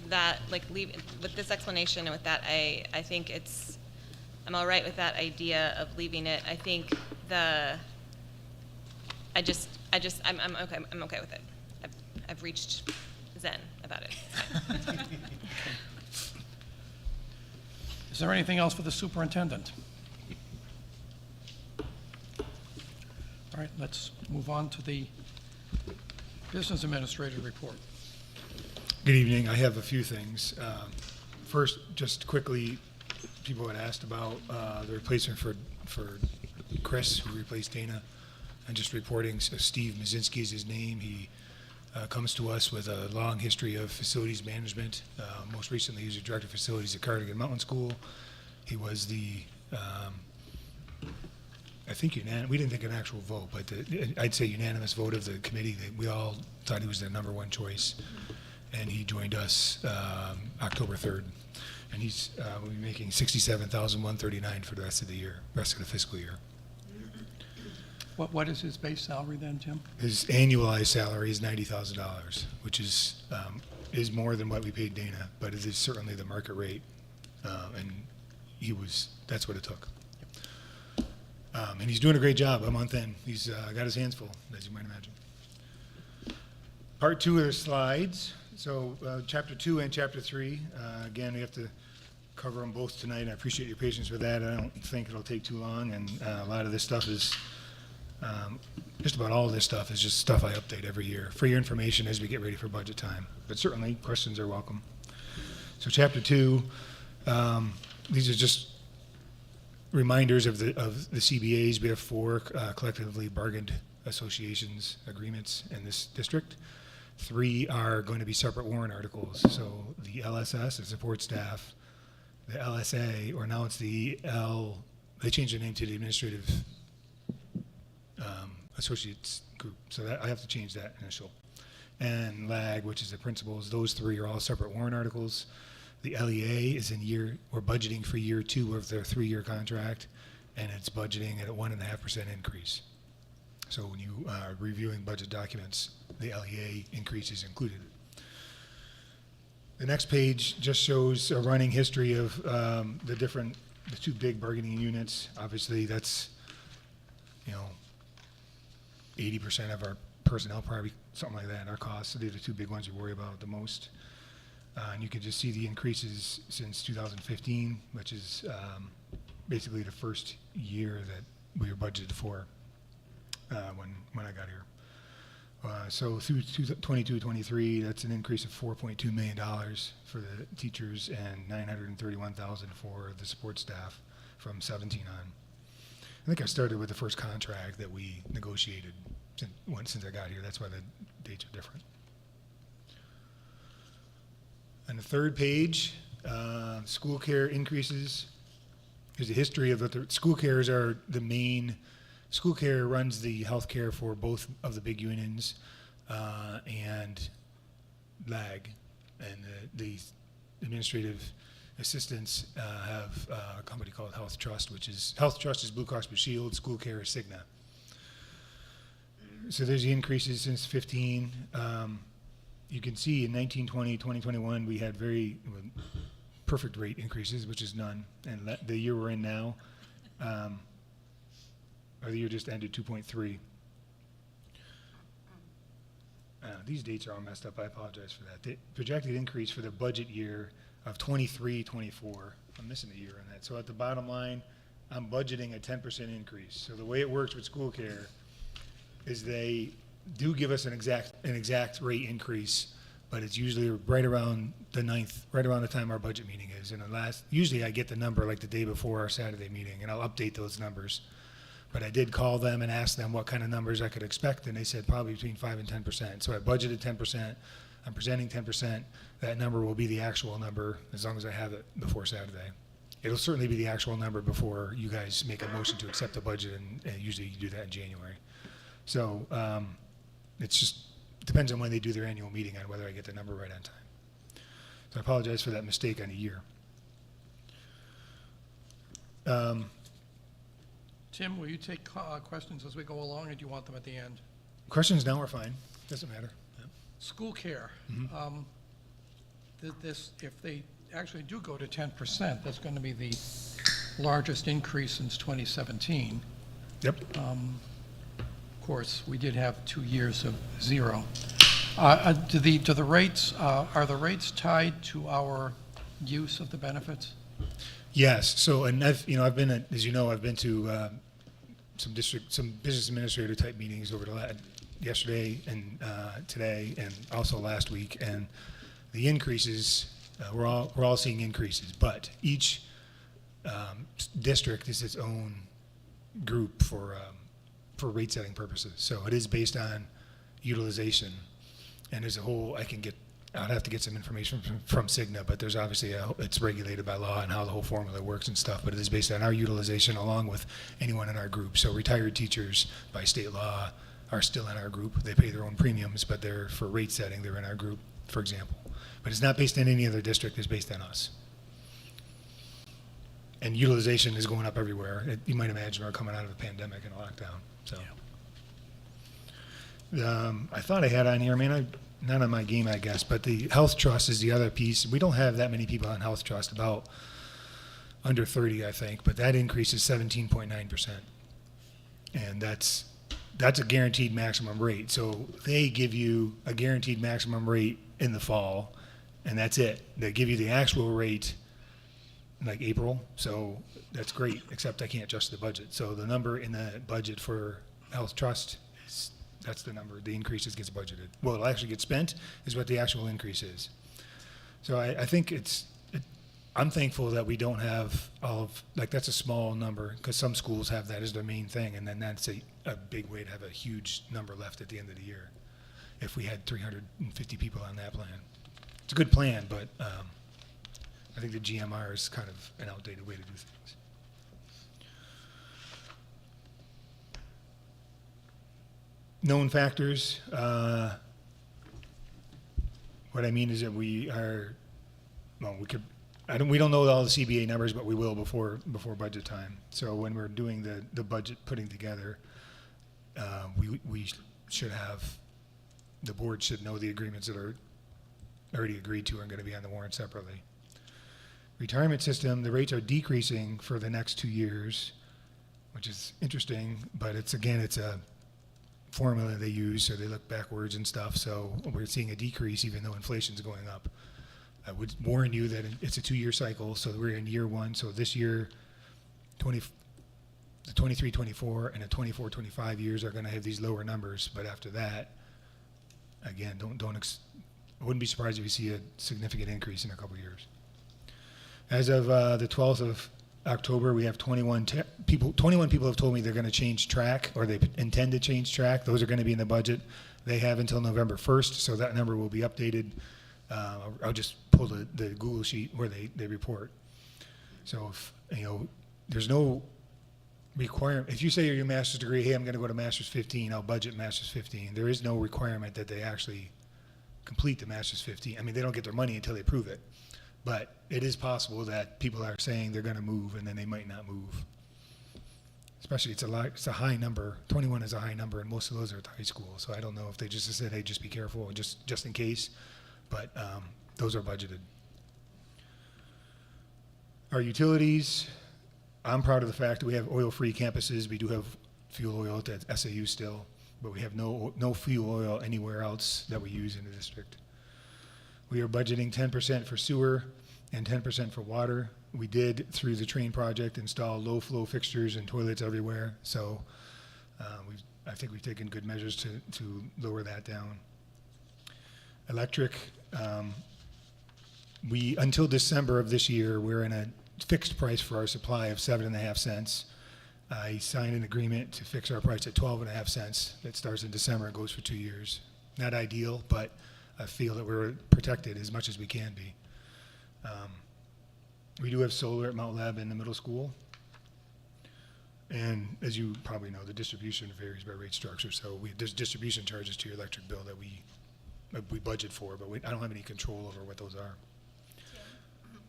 that, like with this explanation and with that. I think I'm all right with that idea of leaving it. I think I'm okay with it. I've reached zen about it. Is there anything else for the superintendent? All right, let's move on to the business administrator report. Good evening. I have a few things. First, just quickly, people had asked about the replacement for Chris, who replaced Dana, and just reporting. So Steve Mazinski is his name. He comes to us with a long history of facilities management. Most recently, he was the director of facilities at Cardigan Mountain School. He was the I think we didn't take an actual vote, but I'd say unanimous vote of the committee that we all thought he was the number one choice. And he joined us October 3rd. And he's will be making $67,139 for the rest of the year, rest of the fiscal year. What is his base salary then, Jim? His annualized salary is $90,000, which is more than what we paid Dana, but it is certainly the market rate, and that's what it took. And he's doing a great job a month in. He's got his hands full, as you might imagine. Part 2 of the slides. So Chapter 2 and Chapter 3, again, we have to cover them both tonight. I appreciate your patience with that. I don't think it'll take too long, and a lot of this stuff is, just about all of this stuff is just stuff I update every year for your information as we get ready for budget time. But certainly, questions are welcome. So Chapter 2, these are just reminders of the CBAs. We have 4 collectively bargained associations agreements in this district. 3 are going to be separate warrant articles. So the LSS, the support staff, the LSA, or now it's they changed their name to the Administrative Associates Group. So I have to change that initial. And LAG, which is the principals, those 3 are all separate warrant articles. The LEA is we're budgeting for year 2 of their 3-year contract, and it's budgeting at a 1.5% increase. So when you are reviewing budget documents, the LEA increase is included. The next page just shows a running history of the 2 big bargaining units. Obviously, that's 80% of our personnel, probably something like that. Our costs, they're the 2 big ones we worry about the most. And you can just see the increases since 2015, which is basically the first year that we were budgeted for when I got here. So through 22-23, that's an increase of $4.2 million for the teachers and $931,000 for the support staff from 17 on. I think I started with the first contract that we negotiated since I got here. That's why the dates are different. On the 3rd page, school care increases. There's a history of the school cares are the main. School care runs the health care for both of the big unions, and LAG, and the administrative assistants have a company called Health Trust, which is Health Trust is Blue Cross Blue Shield, school care is Cigna. So there's the increases since 15. You can see in 19, 20, 2021 we had very perfect rate increases, which is none, and the year we're in now, or the year just ended, 2.3. These dates are all messed up. I apologize for that. The projected increase for the budget year of 23-24. I'm missing a year on that. So at the bottom line, I'm budgeting a 10% increase. So the way it works with school care is they do give us an exact rate increase, but it's usually right around the 9th, right around the time our budget meeting is. And usually I get the number like the day before our Saturday meeting, and I'll update those numbers. But I did call them and ask them what kind of numbers I could expect, and they said probably between 5 and 10%. So I budgeted 10%. I'm presenting 10%. That number will be the actual number as long as I have it before Saturday. It'll certainly be the actual number before you guys make a motion to accept the budget, and usually you do that in January. So it's just depends on when they do their annual meeting on whether I get the number right on time. So I apologize for that mistake on a year. Tim, will you take questions as we go along, or do you want them at the end? Questions now are fine. Doesn't matter. Yeah. School care. Mhm. If they actually do go to 10%, that's going to be the largest increase since 2017. Yep. Of course, we did have 2 years of zero. Do the rates, are the rates tied to our use of the benefits? Yes. So, and I've been, as you know, I've been to some business administrator type meetings over yesterday and today, and also last week. And the increases, we're all seeing increases, but each district is its own group for rate setting purposes. So it is based on utilization, and as a whole, I'd have to get some information from Cigna, but there's obviously it's regulated by law and how the whole formula works and stuff, but it is based on our utilization along with anyone in our group. So retired teachers by state law are still in our group. They pay their own premiums, but they're for rate setting, they're in our group, for example. But it's not based on any other district, it's based on us. And utilization is going up everywhere. You might imagine we're coming out of a pandemic and a lockdown. So I thought I had on here, not on my game, I guess, but the health trust is the other piece. We don't have that many people on health trust, about under 30, I think, but that increase is 17.9%. And that's a guaranteed maximum rate. So they give you a guaranteed maximum rate in the fall, and that's it. They give you the actual rate in like April, so that's great, except I can't adjust the budget. So the number in the budget for health trust, that's the number. The increases gets budgeted. Well, it'll actually get spent is what the actual increase is. So I think I'm thankful that we don't have that's a small number, because some schools have that as their main thing, and then that's a big way to have a huge number left at the end of the year if we had 350 people on that plan. It's a good plan, but I think the GMR is kind of an outdated way to do things. Known factors. What I mean is that we don't know all the CBA numbers, but we will before budget time. So when we're doing the budget putting together, we should have, the board should know the agreements that are already agreed to and going to be on the warrant separately. Retirement system, the rates are decreasing for the next 2 years, which is interesting, but it's a formula they use, so they look backwards and stuff. So we're seeing a decrease even though inflation's going up. I would warn you that it's a 2-year cycle, so we're in year one. So this year, the 23-24 and the 24-25 years are going to have these lower numbers, but after that, again, I wouldn't be surprised if you see a significant increase in a couple years. As of the 12th of October, we have 21 people have told me they're going to change track, or they intend to change track. Those are going to be in the budget. They have until November 1st, so that number will be updated. I'll just pull the Google sheet where they report. So if there's no requirement. If you say your master's degree, hey, I'm going to go to master's 15, I'll budget master's 15. There is no requirement that they actually complete the master's 15. I mean, they don't get their money until they prove it. But it is possible that people are saying they're going to move and then they might not move. Especially it's a high number. 21 is a high number, and most of those are at the high school. So I don't know if they just said, hey, just be careful, just in case. But those are budgeted. Our utilities, I'm proud of the fact that we have oil-free campuses. We do have fuel oil at the SAU still, but we have no fuel oil anywhere else that we use in the district. We are budgeting 10% for sewer and 10% for water. We did, through the train project, install low-flow fixtures and toilets everywhere. So I think we've taken good measures to lower that down. Electric, until December of this year, we're in a fixed price for our supply of 7.5 cents. I signed an agreement to fix our price at 12.5 cents. That starts in December and goes for 2 years. Not ideal, but I feel that we're protected as much as we can be. We do have solar at Mount Leb in the middle school. And as you probably know, the distribution varies by rate structure. So there's distribution charges to your electric bill that we budget for, but I don't have any control over what those are.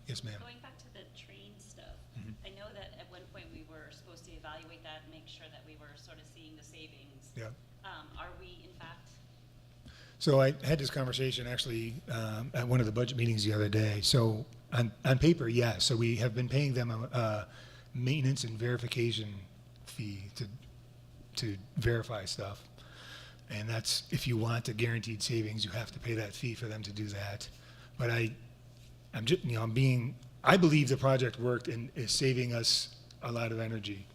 Yes, ma'am. Going back to the train stuff, Mhm. I know that at one point we were supposed to evaluate that and make sure that we were sort of seeing the savings. Yeah. Are we, in fact? So I had this conversation actually at one of the budget meetings the other day. So on paper, yes. So we have been paying them a maintenance and verification fee to verify stuff. And that's, if you want the guaranteed savings, you have to pay that fee for them to do that. But I'm just, I believe the project worked and is saving us a lot of energy.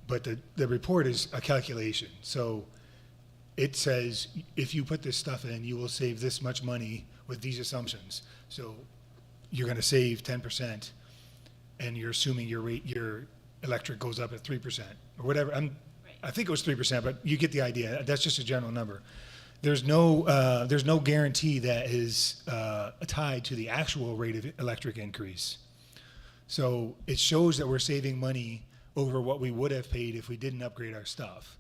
But the report is a calculation. So it says, if you put this stuff in, you will save this much money with these assumptions. So you're going to save 10%, and you're assuming your electric goes up at 3% or whatever. I think it was 3%, but you get the idea. That's just a general number. There's no guarantee that is tied to the actual rate of electric increase. So it shows that we're saving money over what we would have paid if we didn't upgrade our stuff.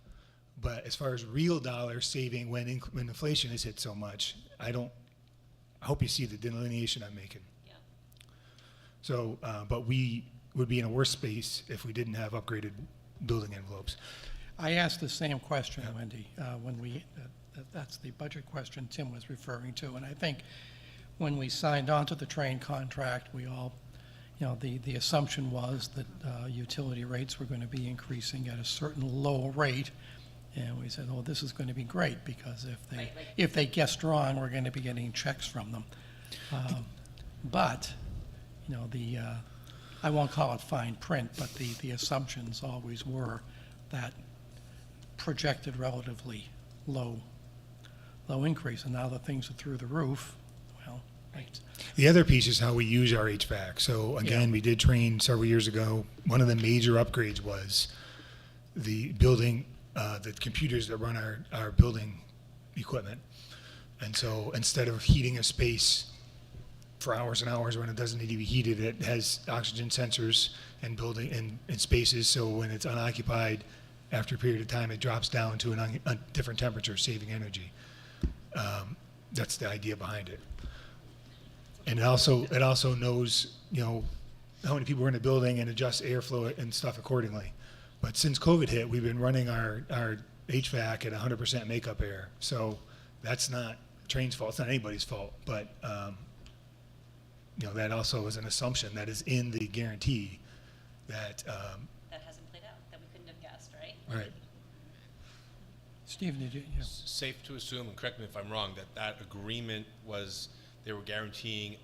But as far as real dollar saving when inflation has hit so much, I hope you see the delineation I'm making. Yeah. So, but we would be in a worse space if we didn't have upgraded building envelopes. I asked the same question, Wendy, when that's the budget question Tim was referring to. And I think when we signed on to the train contract, we all, the assumption was that utility rates were going to be increasing at a certain low rate. And we said, oh, this is going to be great, because if they guessed wrong, we're going to be getting checks from them. But I won't call it fine print, but the assumptions always were that projected relatively low increase, and now that things are through the roof, well, the other piece is how we use our HVAC. So again, we did train several years ago. One of the major upgrades was the building, the computers that run our building equipment. And so instead of heating a space for hours and hours when it doesn't need to be heated, it has oxygen sensors and building in spaces. So when it's unoccupied, after a period of time, it drops down to a different temperature, saving energy. That's the idea behind it. And it also knows, how many people are in the building and adjusts airflow and stuff accordingly. But since COVID hit, we've been running our HVAC at 100% makeup air. So that's not train's fault. It's not anybody's fault. But that also is an assumption that is in the guarantee that. That hasn't played out, that we couldn't have guessed, right? Right. Stephen, did you? Yeah. Safe to assume, and correct me if I'm wrong, that agreement was they were guaranteeing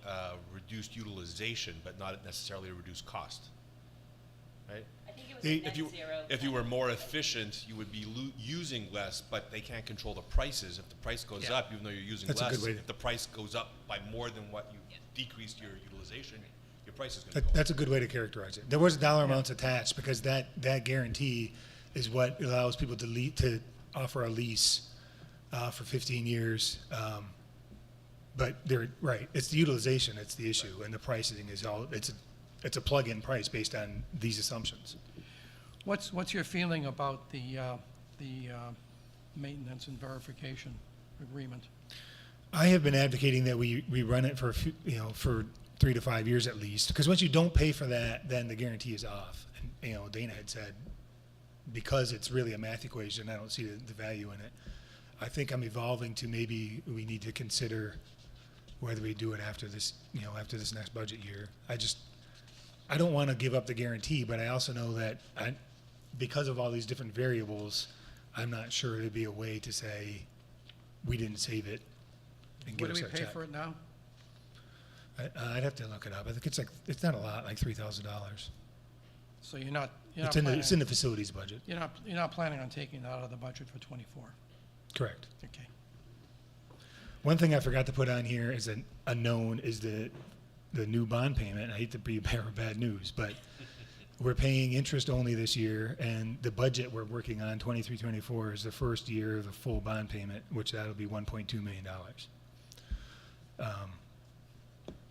reduced utilization, but not necessarily a reduced cost, right? I think it was a net zero. If you were more efficient, you would be using less, but they can't control the prices. If the price goes up, even though you're using That's a less, good way to- if the price goes up by more than what you decreased your utilization, your price is going to go up. That's a good way to characterize it. There was dollar amounts attached because that guarantee is what allows people to offer a lease for 15 years. But they're right. It's the utilization that's the issue, and the pricing is all. It's it's a plug-in price based on these assumptions. What's your feeling about the maintenance and verification agreement? I have been advocating that we run it for, for 3 to 5 years at least, because once you don't pay for that, then the guarantee is off. And, Dana had said, because it's really a math equation, I don't see the value in it. I think I'm evolving to maybe we need to consider whether we do it after this, after this next budget year. I don't want to give up the guarantee, but I also know that because of all these different variables, I'm not sure there'd be a way to say we didn't save it and give What us do our we pay check. for it now? I'd have to look it up. I think it's not a lot, like $3,000. So you're not It's planning, in the facilities budget. you're not planning on taking it out of the budget for '24? Correct. Okay. One thing I forgot to put on here is a known is the new bond payment. I hate to be a bearer of bad news, but we're paying interest only this year, and the budget we're working on, 23-24, is the first year of the full bond payment, which that'll be $1.2 million.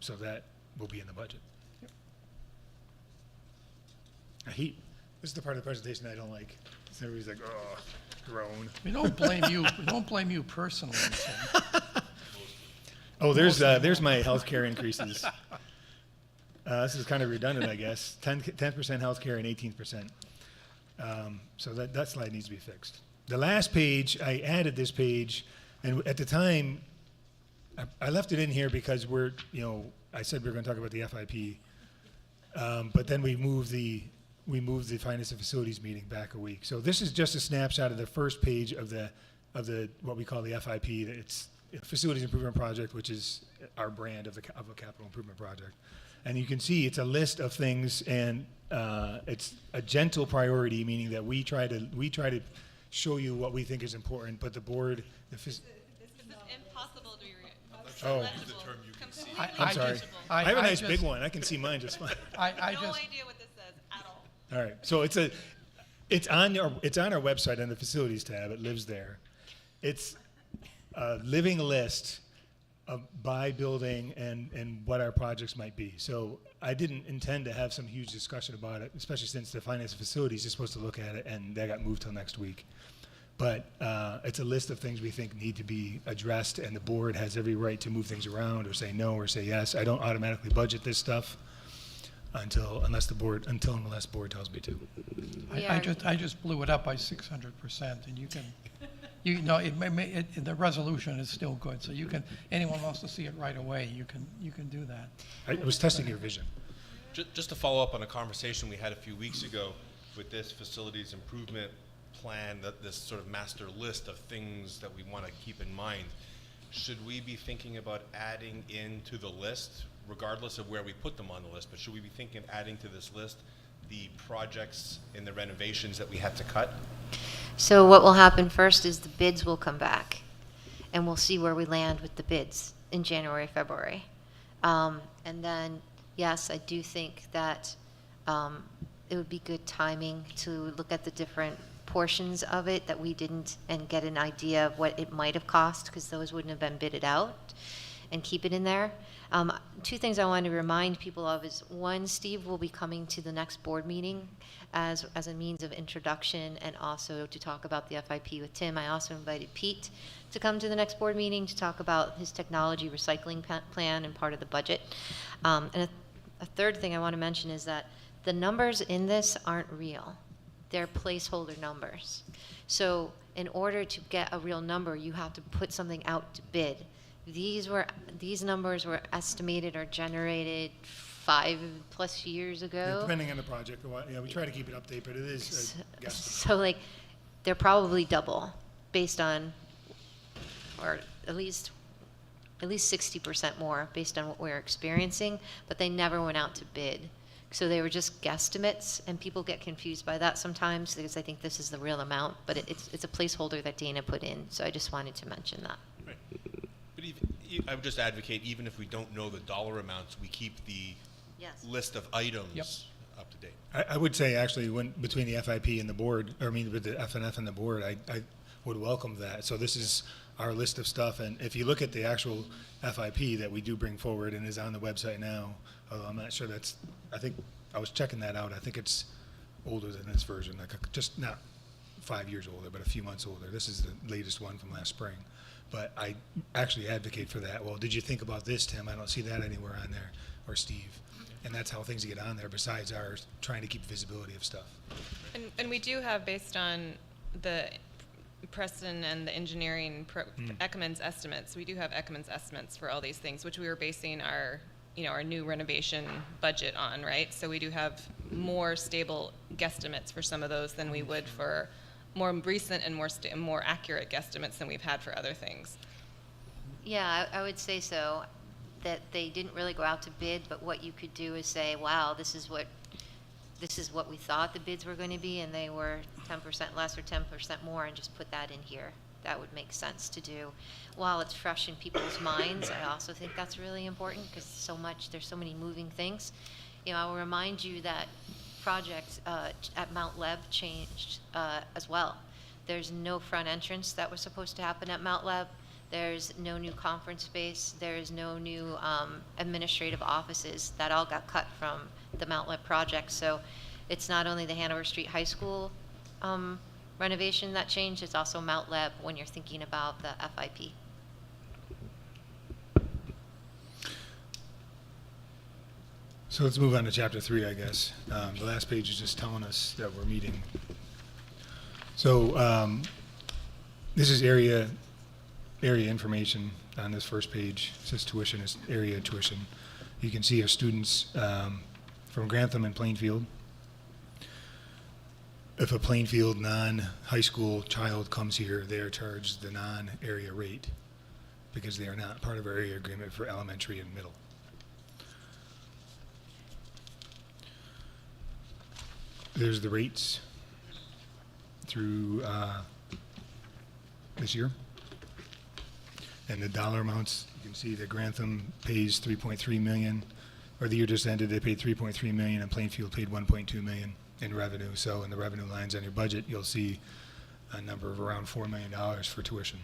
So that will be in the budget. This is the part of the presentation I don't like. Everybody's like, oh, groan. We don't blame you, we don't blame you personally, Tim. Oh, there's my healthcare increases. This is kind of redundant, I guess. 10% healthcare and 18%. So that slide needs to be fixed. The last page, I added this page, and at the time, I left it in here because I said we were going to talk about the FIP, but then we moved the Finance and Facilities meeting back a week. So this is just a snapshot of the first page of the what we call the FIP. It's Facilities Improvement Project, which is our brand of a capital improvement project. And you can see it's a list of things, and it's a gentle priority, meaning that we try to show you what we think is important, but the board, This is impossible to read. Oh. Use the term you can see. I'm sorry. I have a nice big one. I can see mine just fine. I No just, idea what this says at all. All right. So it's on our website on the facilities tab. It lives there. It's a living list by building and what our projects might be. So I didn't intend to have some huge discussion about it, especially since the Finance and Facilities is supposed to look at it, and that got moved till next week. But it's a list of things we think need to be addressed, and the board has every right to move things around or say no or say yes. I don't automatically budget this stuff unless board tells me to. I just blew it up by 600%, and you can, the resolution is still good, so anyone wants to see it right away, you can do that. I was testing your vision. Just to follow up on a conversation we had a few weeks ago with this facilities improvement plan, this sort of master list of things that we want to keep in mind, should we be thinking about adding into the list, regardless of where we put them on the list, but should we be thinking of adding to this list the projects in the renovations that we had to cut? So what will happen first is the bids will come back, and we'll see where we land with the bids in January, February. And then, yes, I do think that it would be good timing to look at the different portions of it that we didn't, and get an idea of what it might have cost, because those wouldn't have been bidded out, and keep it in there. Two things I want to remind people of is, one, Steve will be coming to the next board meeting as a means of introduction, and also to talk about the FIP with Tim. I also invited Pete to come to the next board meeting to talk about his technology recycling plan and part of the budget. And a third thing I want to mention is that the numbers in this aren't real. They're placeholder numbers. So in order to get a real number, you have to put something out to bid. These numbers were estimated or generated 5+ years ago. Depending on the project, we try to keep it updated, but it is a guess. So they're probably double based on, or at least 60% more based on what we're experiencing, but they never went out to bid. So they were just guesstimates, and people get confused by that sometimes because I think this is the real amount, but it's a placeholder that Dana put in, so I just wanted to mention that. Right. But I would just advocate, even if we don't know the dollar amounts, we keep the list of items up to date. I would say, actually, between the FIP and the board, with the FNF and the board, would welcome that. So this is our list of stuff, and if you look at the actual FIP that we do bring forward and is on the website now, although I'm not sure I think, I was checking that out, I think it's older than this version, just not 5 years older, but a few months older. This is the latest one from last spring. But I actually advocate for that. Well, did you think about this, Tim? I don't see that anywhere on there, or Steve. And that's how things get on there, besides our trying to keep visibility of stuff. And we do have, based on the Preston and the engineering, Ekman's estimates, we do have Ekman's estimates for all these things, which we were basing our new renovation budget on, right? So we do have more stable guesstimates for some of those than we would for more recent and more accurate guesstimates than we've had for other things. Yeah, I would say so, that they didn't really go out to bid, but what you could do is say, wow, this is what we thought the bids were going to be, and they were 10% less or 10% more, and just put that in here. That would make sense to do. While it's fresh in people's minds, I also think that's really important, because there's so many moving things. I will remind you that projects at Mount Leb changed as well. There's no front entrance that was supposed to happen at Mount Leb. There's no new conference space. There's no new administrative offices. That all got cut from the Mount Leb project. So it's not only the Hanover Street High School renovation that changed, it's also Mount Leb when you're thinking about the FIP. So let's move on to chapter 3, I guess. The last page is just telling us that we're meeting. So this is area information on this first page. It says tuition is area tuition. You can see our students from Grantham and Plainfield. If a Plainfield non-high school child comes here, they are charged the non-area rate because they are not part of our area agreement for elementary and middle. There's the rates through this year. And the dollar amounts, you can see that Grantham pays $3.3 million, or the year just ended, they paid $3.3 million, and Plainfield paid $1.2 million in revenue. So in the revenue lines on your budget, you'll see a number of around $4 million for tuition.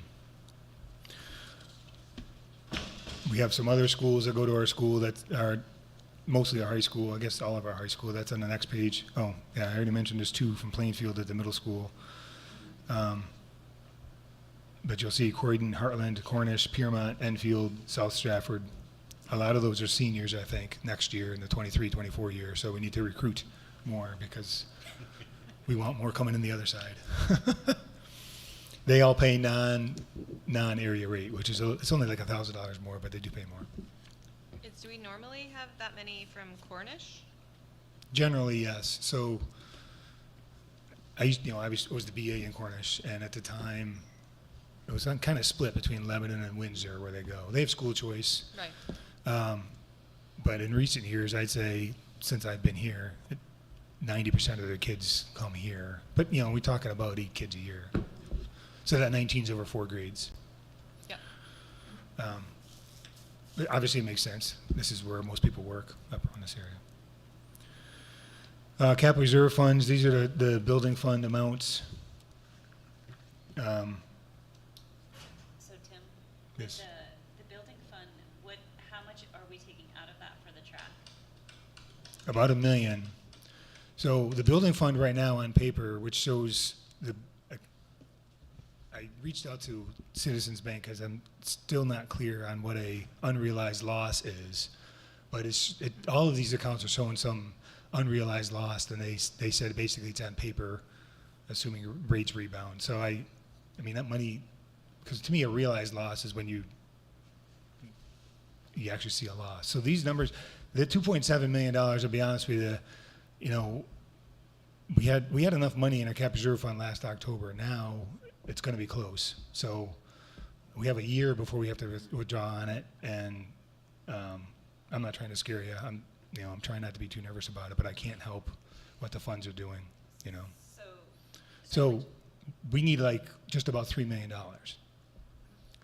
We have some other schools that go to our school that are mostly our high school, I guess all of our high school. That's on the next page. Oh, yeah, I already mentioned there's 2 from Plainfield at the middle school. But you'll see Croydon, Heartland, Cornish, Piermont, Enfield, South Stratford. A lot of those are seniors, I think, next year in the 23-24 year. So we need to recruit more because we want more coming in the other side. They all pay non-area rate, which is it's only like $1,000 more, but they do pay more. Do we normally have that many from Cornish? Generally, yes. So I was the BA in Cornish, and at the time, it was kind of split between Lebanon and Windsor where they go. They have school choice. Right. But in recent years, I'd say since I've been here, 90% of their kids come here. But, we're talking about 8 kids a year. So that 19's over 4 grades. Yeah. Obviously, it makes sense. This is where most people work, up on this area. Capital reserve funds, these are the building fund amounts. So Tim, Yes. the building fund, how much are we taking out of that for the track? About $1 million. So the building fund right now on paper, which shows I reached out to Citizens Bank because I'm still not clear on what a unrealized loss is, but all of these accounts are showing some unrealized loss, and they said basically it's on paper, assuming rates rebound. So I mean that money, because to me a realized loss is when you actually see a loss. So these numbers, the $2.7 million, I'll be honest with you, we had enough money in our cap reserve fund last October. Now it's going to be close. So we have a year before we have to withdraw on it, and I'm not trying to scare you. I'm trying not to be too nervous about it, but I can't help what the funds are doing, So we need like just about $3 million.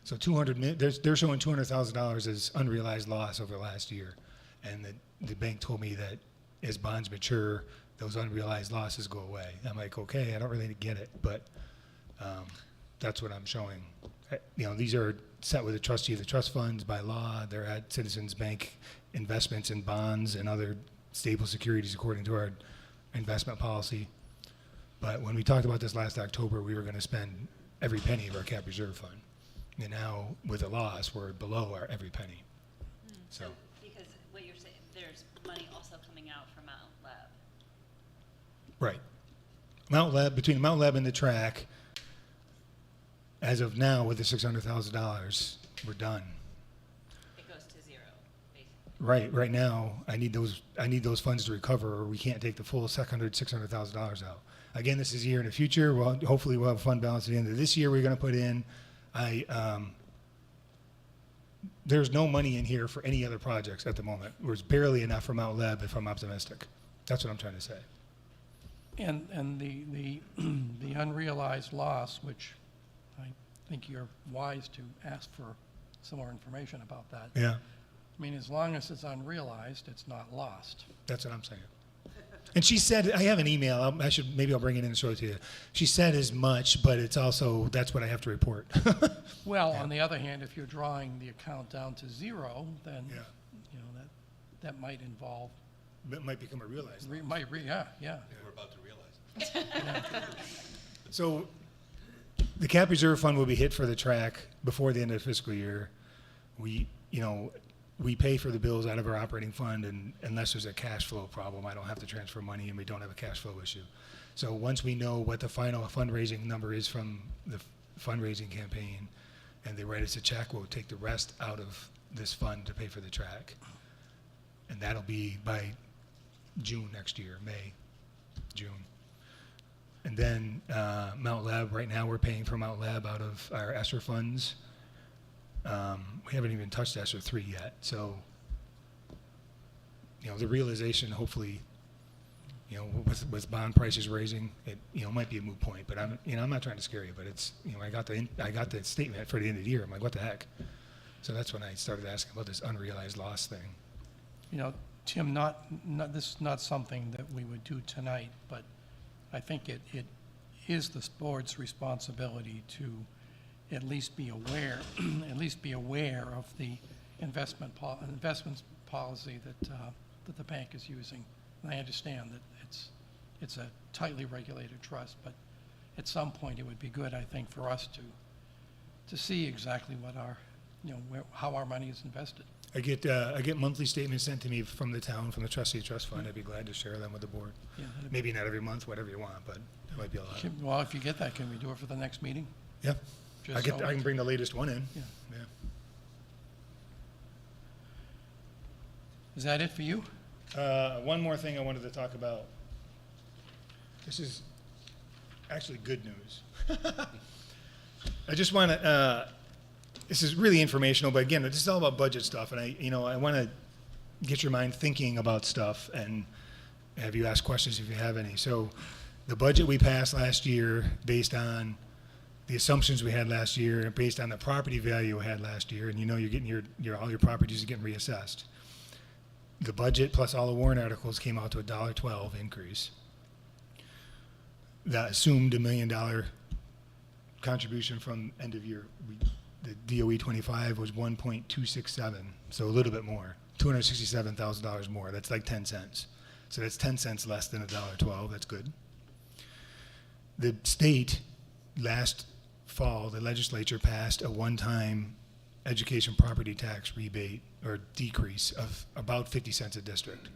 So they're showing $200,000 as unrealized loss over the last year, and the bank told me that as bonds mature, those unrealized losses go away. I'm like, okay, I don't really get it, but that's what I'm showing. These are set with the trustee of the trust funds by law. They're at Citizens Bank investments in bonds and other stable securities according to our investment policy. But when we talked about this last October, we were going to spend every penny of our cap reserve fund. And now with a loss, we're below our every penny. So because what you're saying, there's money also coming out from Mount Lab. right. Mount Lab, between Mount Lab and the track, as of now with the $600,000, we're done. It goes to zero, basically. Right now, I need those funds to recover, or we can't take the full $600,000 out. Again, this is a year in the future. Well, hopefully we'll have a fund balance at the end of this year. We're going to put in. There's no money in here for any other projects at the moment. There's barely enough for Mount Lab, if I'm optimistic. That's what I'm trying to say. And the unrealized loss, which I think you're wise to ask for some more information about that. Yeah, I mean, as long as it's unrealized, it's not lost. that's what I'm saying. And she said, I have an email. Maybe I'll bring it in and show it to you. She said as much, but it's also, that's what I have to report. Well, on the other hand, if you're drawing the account down to zero, then, Yeah. you know, that might involve, It might become a realized. yeah. We're about to realize. So the cap reserve fund will be hit for the track before the end of the fiscal year. We pay for the bills out of our operating fund, and unless there's a cash flow problem, I don't have to transfer money, and we don't have a cash flow issue. So once we know what the final fundraising number is from the fundraising campaign, and they write us a check, we'll take the rest out of this fund to pay for the track. And that'll be by June next year, June. And then Mount Lab, right now we're paying for Mount Lab out of our ESSER funds. We haven't even touched ESSER 3 yet, so the realization, hopefully, with bond prices raising, it might be a moot point. But I'm not trying to scare you, but it's I got the statement for the end of the year. I'm like, what the heck? So that's when I started asking about this unrealized loss thing. Tim, this is not something that we would do tonight, but I think it is the board's responsibility to at least be aware of the investments policy that the bank is using. And I understand that it's a tightly regulated trust, but at some point it would be good, I think, for us to see exactly what how our money is invested. I get monthly statements sent to me from the town, from the trustee trust fund. I'd be glad to share them with the board. Yeah, Maybe not every month, whatever you want, but it might be a lot. well, if you get that, can we do it for the next meeting? Yeah, Just I can bring the latest one in. Yeah. Yeah. Is that it for you? One more thing I wanted to talk about. This is actually good news. I just want to, this is really informational, but again, this is all about budget stuff, and I want to get your mind thinking about stuff and have you ask questions if you have any. So the budget we passed last year, based on the assumptions we had last year, and based on the property value we had last year, and you're getting all your properties are getting reassessed. The budget plus all the warrant articles came out to $1.12 increase. That assumed $1 million contribution from end of year. The DOE 25 was 1.267, so a little bit more, $267,000 more. That's like 10 cents. So that's 10 cents less than $1.12. That's good. The state, last fall, the legislature passed a one-time education property tax rebate or decrease of about 50 cents a district.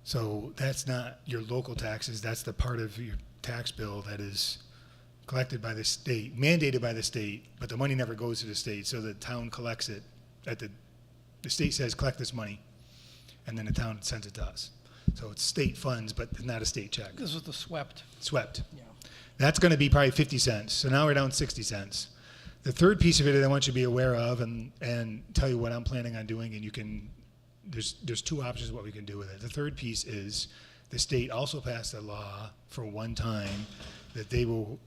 So that's not your local taxes. That's the part of your tax bill that is collected by the state, mandated by the state, but the money never goes to the state, so the town collects it. The state says, collect this money, and then the town sends it to us. So it's state funds, but not a state check. This is the swept. Swept. Yeah. That's going to be probably 50 cents. So now we're down 60 cents. The third piece of it that I want you to be aware of and tell you what I'm planning on doing, and there's two options of what we can do with it. The third piece is the state also passed a law for one time that they will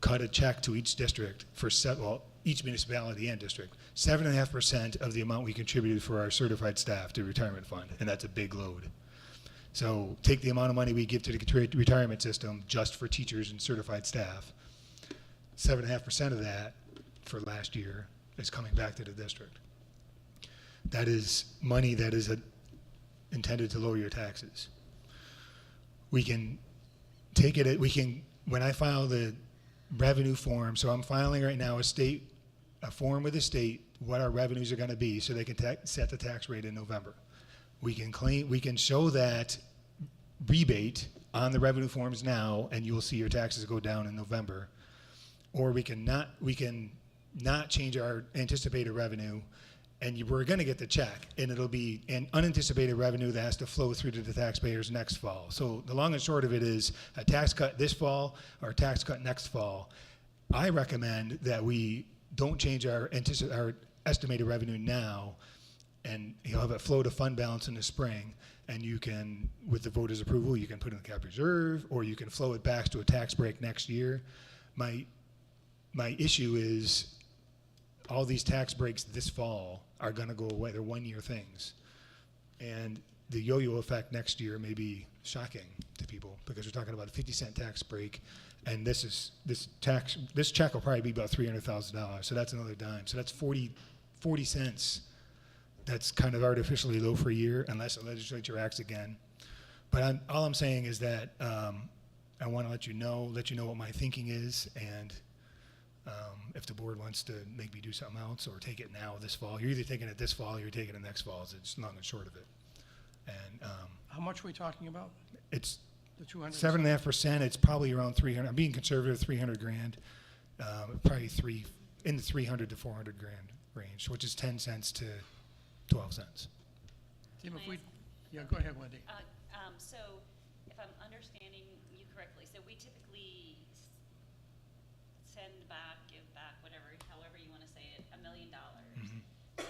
cut a check to each district for each municipality and district, 7.5% of the amount we contributed for our certified staff to retirement fund, and that's a big load. So take the amount of money we give to the retirement system just for teachers and certified staff, 7.5% of that for last year is coming back to the district. That is money that is intended to lower your taxes. We can take it, when I file the revenue form, so I'm filing right now a form with the state, what our revenues are gonna be, so they can set the tax rate in November. We can show that rebate on the revenue forms now, and you'll see your taxes go down in November. Or we can not change our anticipated revenue, and we're gonna get the check, and it'll be an unanticipated revenue that has to flow through to the taxpayers next fall. So the long and short of it is a tax cut this fall or a tax cut next fall. I recommend that we don't change our estimated revenue now, and you'll have it flow to fund balance in the spring, and you can, with the voters' approval, you can put it in the cap reserve, or you can flow it back to a tax break next year. My issue is all these tax breaks this fall are gonna go away. They're one-year things. And the yo-yo effect next year may be shocking to people, because we're talking about a 50-cent tax break, and this check will probably be about $300,000, so that's another dime. So that's 40 cents. That's kind of artificially low for a year, unless the legislature acts again. But all I'm saying is that I want to let you know what my thinking is, and if the board wants to make me do something else or take it now this fall, you're either taking it this fall or you're taking it next fall. It's long and short of it. And How much are we talking about? it's The 200? 7.5%. It's probably around 300. I'm being conservative, 300 grand. Probably in the 300 to 400 grand range, which is 10 cents to 12 cents. Tim, if we, yeah, go ahead, Wendy. So if I'm understanding you correctly, so we typically send back, give back, however you want to say it, $1 million. So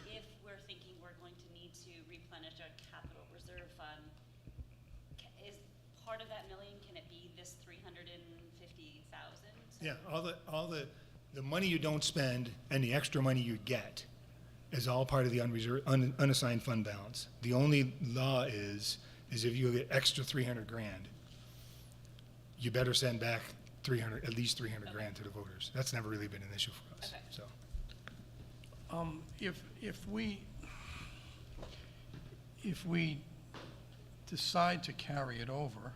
if we're thinking we're going to need to replenish our capital reserve fund, is part of that million, can it be this 350,000? Yeah, all the money you don't spend and the extra money you get is all part of the unassigned fund balance. The only law is if you get extra 300 grand, you better send back at least 300 grand to the voters. That's never really been an issue for us. Okay. So If we decide to carry it over,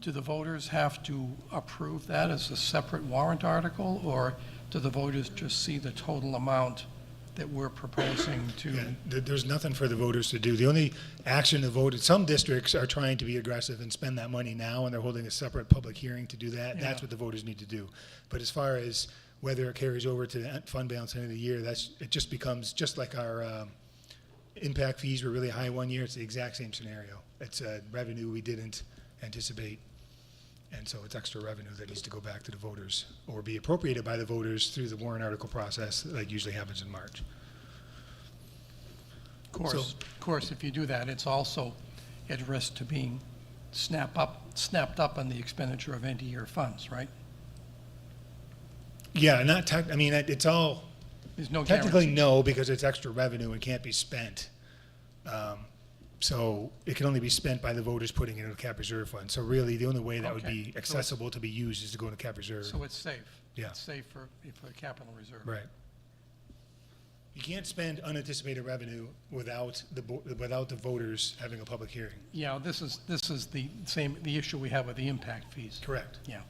do the voters have to approve that as a separate warrant article, or do the voters just see the total amount that we're proposing to? yeah, there's nothing for the voters to do. The only action the voters, some districts are trying to be aggressive and spend that money now, and they're holding a separate public hearing to do that. Yeah. That's what the voters need to do. But as far as whether it carries over to the fund balance end of the year, it just becomes just like our impact fees were really high one year. It's the exact same scenario. It's a revenue we didn't anticipate, and so it's extra revenue that needs to go back to the voters or be appropriated by the voters through the warrant article process that usually happens in March. Of course, if you do that, it's also at risk to being snapped up on the expenditure of end-of-year funds, right? Yeah, it's all, There's no technically guarantee. no, because it's extra revenue and can't be spent. So it can only be spent by the voters putting it in a cap reserve fund. So really, the only way that would Okay. be So it's- accessible to be used is to go into cap reserve. So it's safe? Yeah. It's safe for capital reserve? Right. You can't spend unanticipated revenue without the voters having a public hearing. Yeah, this is the issue we have with the impact fees. Correct. Yeah.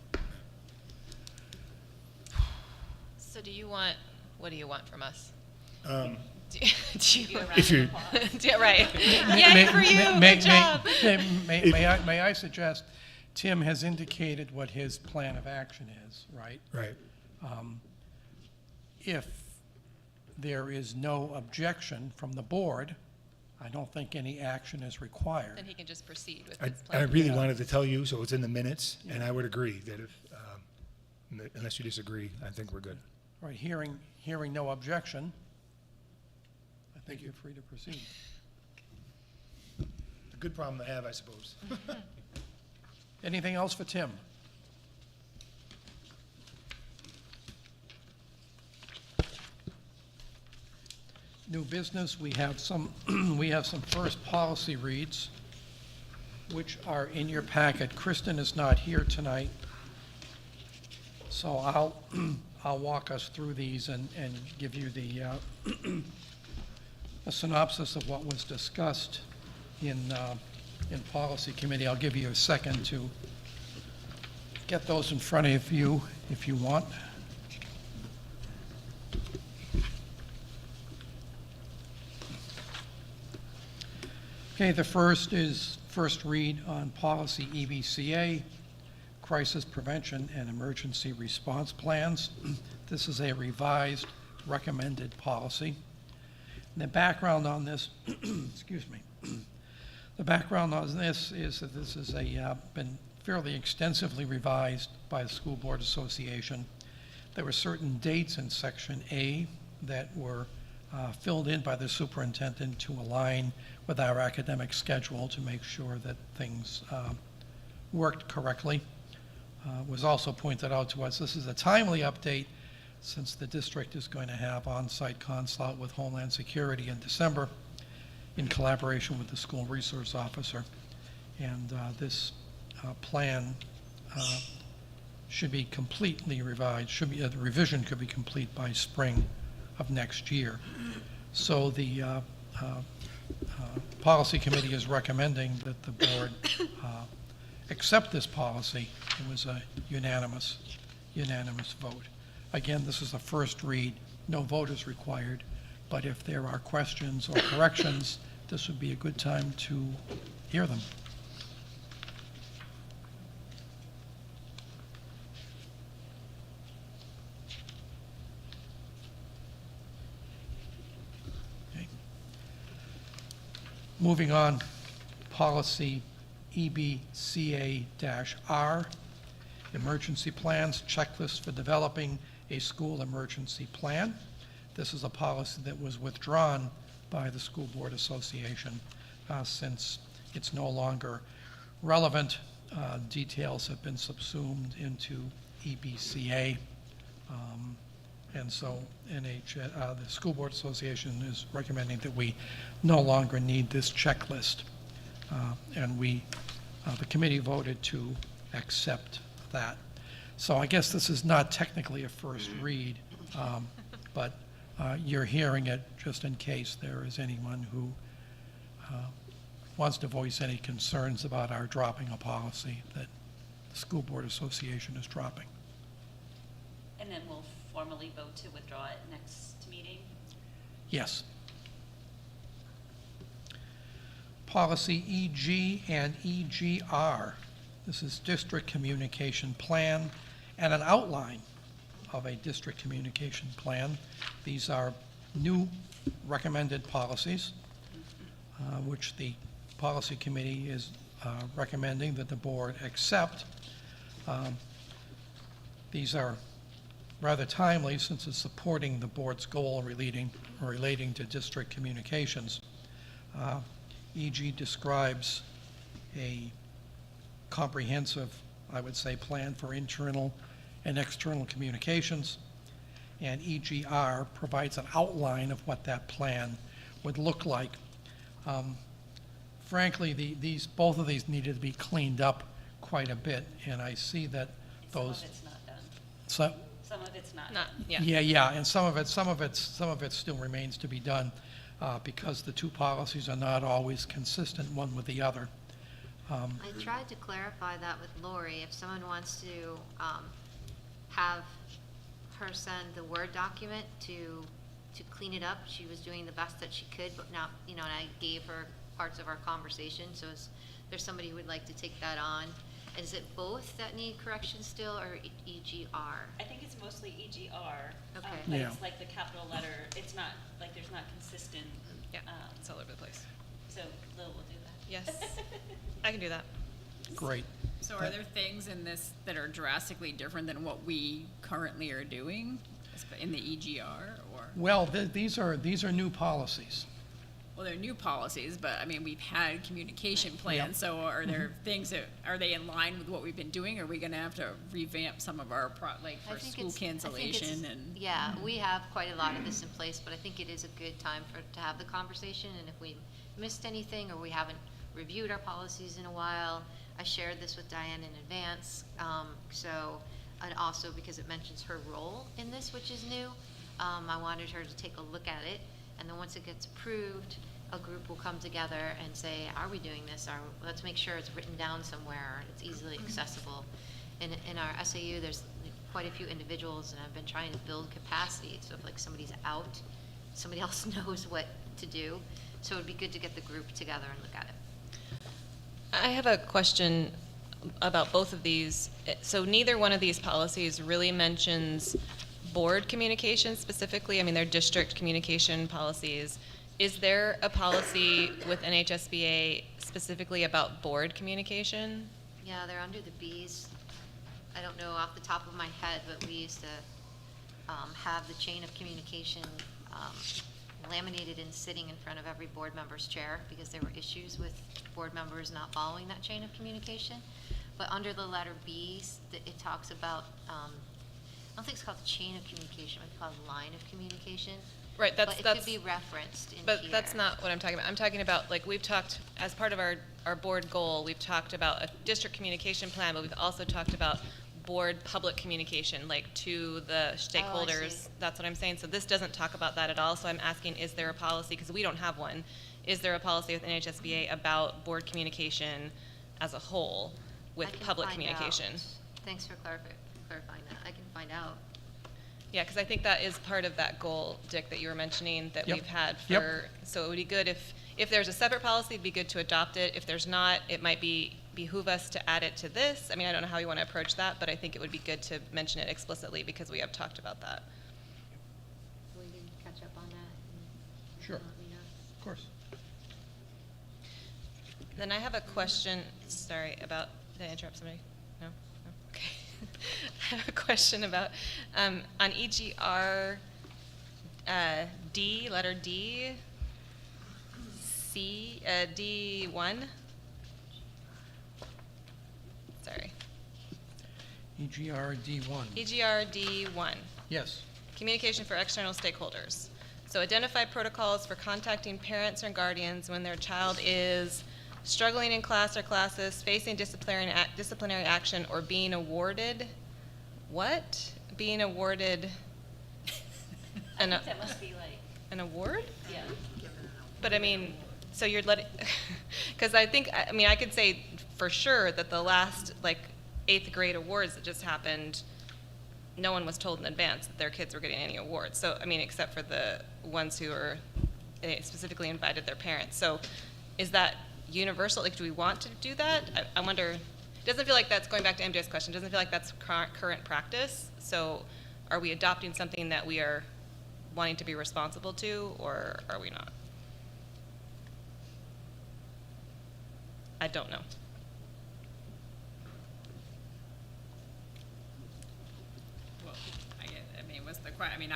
So what do you want from us? Um, Do you, If you're, right. Yay for you, good job. May I suggest, Tim has indicated what his plan of action is, right? right. If there is no objection from the board, I don't think any action is required. Then he can just proceed with I his plan. really Yeah. wanted to tell you, so it's in the minutes, and I would agree that if, unless you disagree, I think we're good. Right, hearing no objection, I think you're free to proceed. A good problem to have, I suppose. Anything else for Tim? New business, we have some first policy reads. which are in your packet. Kristen is not here tonight, so I'll walk us through these and give you the a synopsis of what was discussed in policy committee. I'll give you a second to get those in front of you if you want. Okay, the first is first read on policy EBCA, Crisis Prevention and Emergency Response Plans. This is a revised recommended policy. And the background on this, excuse me, the background on this is that this has been fairly extensively revised by the School Board Association. There were certain dates in Section A that were filled in by the superintendent to align with our academic schedule to make sure that things worked correctly. It was also pointed out to us this is a timely update since the district is going to have on-site consult with Homeland Security in December in collaboration with the school resource officer. And this plan should be completely revised, the revision could be complete by spring of next year. So the policy committee is recommending that the board accept this policy. It was a unanimous vote. Again, this is a first read, no vote is required, but if there are questions or corrections, this would be a good time to hear them. Okay. Moving on, policy EBCA-R, emergency plans, checklist for developing a school emergency plan. This is a policy that was withdrawn by the School Board Association since it's no longer relevant. Details have been subsumed into EBCA. And so the School Board Association is recommending that we no longer need this checklist. And the committee voted to accept that. So I guess this is not technically a first read, but you're hearing it just in case there is anyone who wants to voice any concerns about our dropping a policy that the School Board Association is dropping. And then we'll formally vote to withdraw it next meeting? Yes. Policy EG and EG-R. This is district communication plan and an outline of a district communication plan. These are new recommended policies, which the policy committee is recommending that the board accept. These are rather timely since it's supporting the board's goal relating to district communications. EG describes a comprehensive, I would say, plan for internal and external communications, and EG-R provides an outline of what that plan would look like. Frankly, both of these needed to be cleaned up quite a bit, and I see that those. Some of it's not done. So, Some of it's not. yeah, and some of it still remains to be done because the two policies are not always consistent one with the other. I tried to clarify that with Lori. If someone wants to have her send the Word document to clean it up, she was doing the best that she could, but now, and I gave her parts of our conversation, so there's somebody who would like to take that on. Is it both that need correction still, or EG-R? I think it's mostly EG-R. Okay. But Yeah. it's like the capital letter, it's not, like, there's not consistent. Yeah, it's all over the place. So Lil will do that. Yes, I can do that. Great. So are there things in this that are drastically different than what we currently are doing in the EG-R, or? Well, these are new policies. Well, they're new policies, but I mean, we've had communication plans, so are there things are they in line with what we've been doing? Or are we gonna have to revamp some of our I for think school it's- cancellation and? Yeah, we have quite a lot of this in place, but I think it is a good time to have the conversation, and if we missed anything or we haven't reviewed our policies in a while. I shared this with Diane in advance, and also because it mentions her role in this, which is new, I wanted her to take a look at it, and then once it gets approved, a group will come together and say, are we doing this? Let's make sure it's written down somewhere, and it's easily accessible. In our SAU, there's quite a few individuals, and I've been trying to build capacity, so if like somebody's out, somebody else knows what to do. So it'd be good to get the group together and look at it. I have a question about both of these. So neither one of these policies really mentions board communication specifically. I mean, they're district communication policies. Is there a policy with NHSBA specifically about board communication? Yeah, they're under the Bs. I don't know off the top of my head, but we used to have the chain of communication laminated and sitting in front of every board member's chair because there were issues with board members not following that chain of communication. But under the letter B, it talks about, I don't think it's called the chain of communication, it's called line of communication. Right, But it could be referenced in here. But that's not what I'm talking about. I'm talking about, like, we've talked, as part of our board goal, we've talked about a district communication plan, but we've also talked about board public communication, like to the stakeholders. see. That's what I'm saying. So this doesn't talk about that at all. So I'm asking, is there a policy, because we don't have one, is there a policy with NHSBA about board communication as a whole I with can public find communication? out. Thanks for clarifying that. I can find out. Yeah, because I think that is part of that goal, Dick, that you were mentioning that Yep. we've had Yep. for, so it would be good if there's a separate policy, it'd be good to adopt it. If there's not, it might behoove us to add it to this. I mean, I don't know how you want to approach that, but I think it would be good to mention it explicitly because we have talked about that. Will you catch up on that? and Sure. let me know? Of course. Then I have a question, sorry, about, did I interrupt somebody? No? No? Okay. I have a question about, on EGR D, letter D, C, D1. Sorry. EGR D1. EGR D1. Yes. Communication for external stakeholders. So identify protocols for contacting parents or guardians when their child is struggling in class or classes, facing disciplinary action, or being awarded, what? Being awarded I think that must be like, an award? yeah. But I mean, so you're letting, because I think, I mean, I could say for sure that the last, like, 8th grade awards that just happened, no one was told in advance that their kids were getting any awards. So, I mean, except for the ones who are specifically invited their parents. So is that universal? Like, do we want to do that? I wonder, it doesn't feel like that's, going back to MJ's question, doesn't feel like that's current practice. So are we adopting something that we are wanting to be responsible to, or are we not? I don't know. Well, I mean, what's the question? I mean,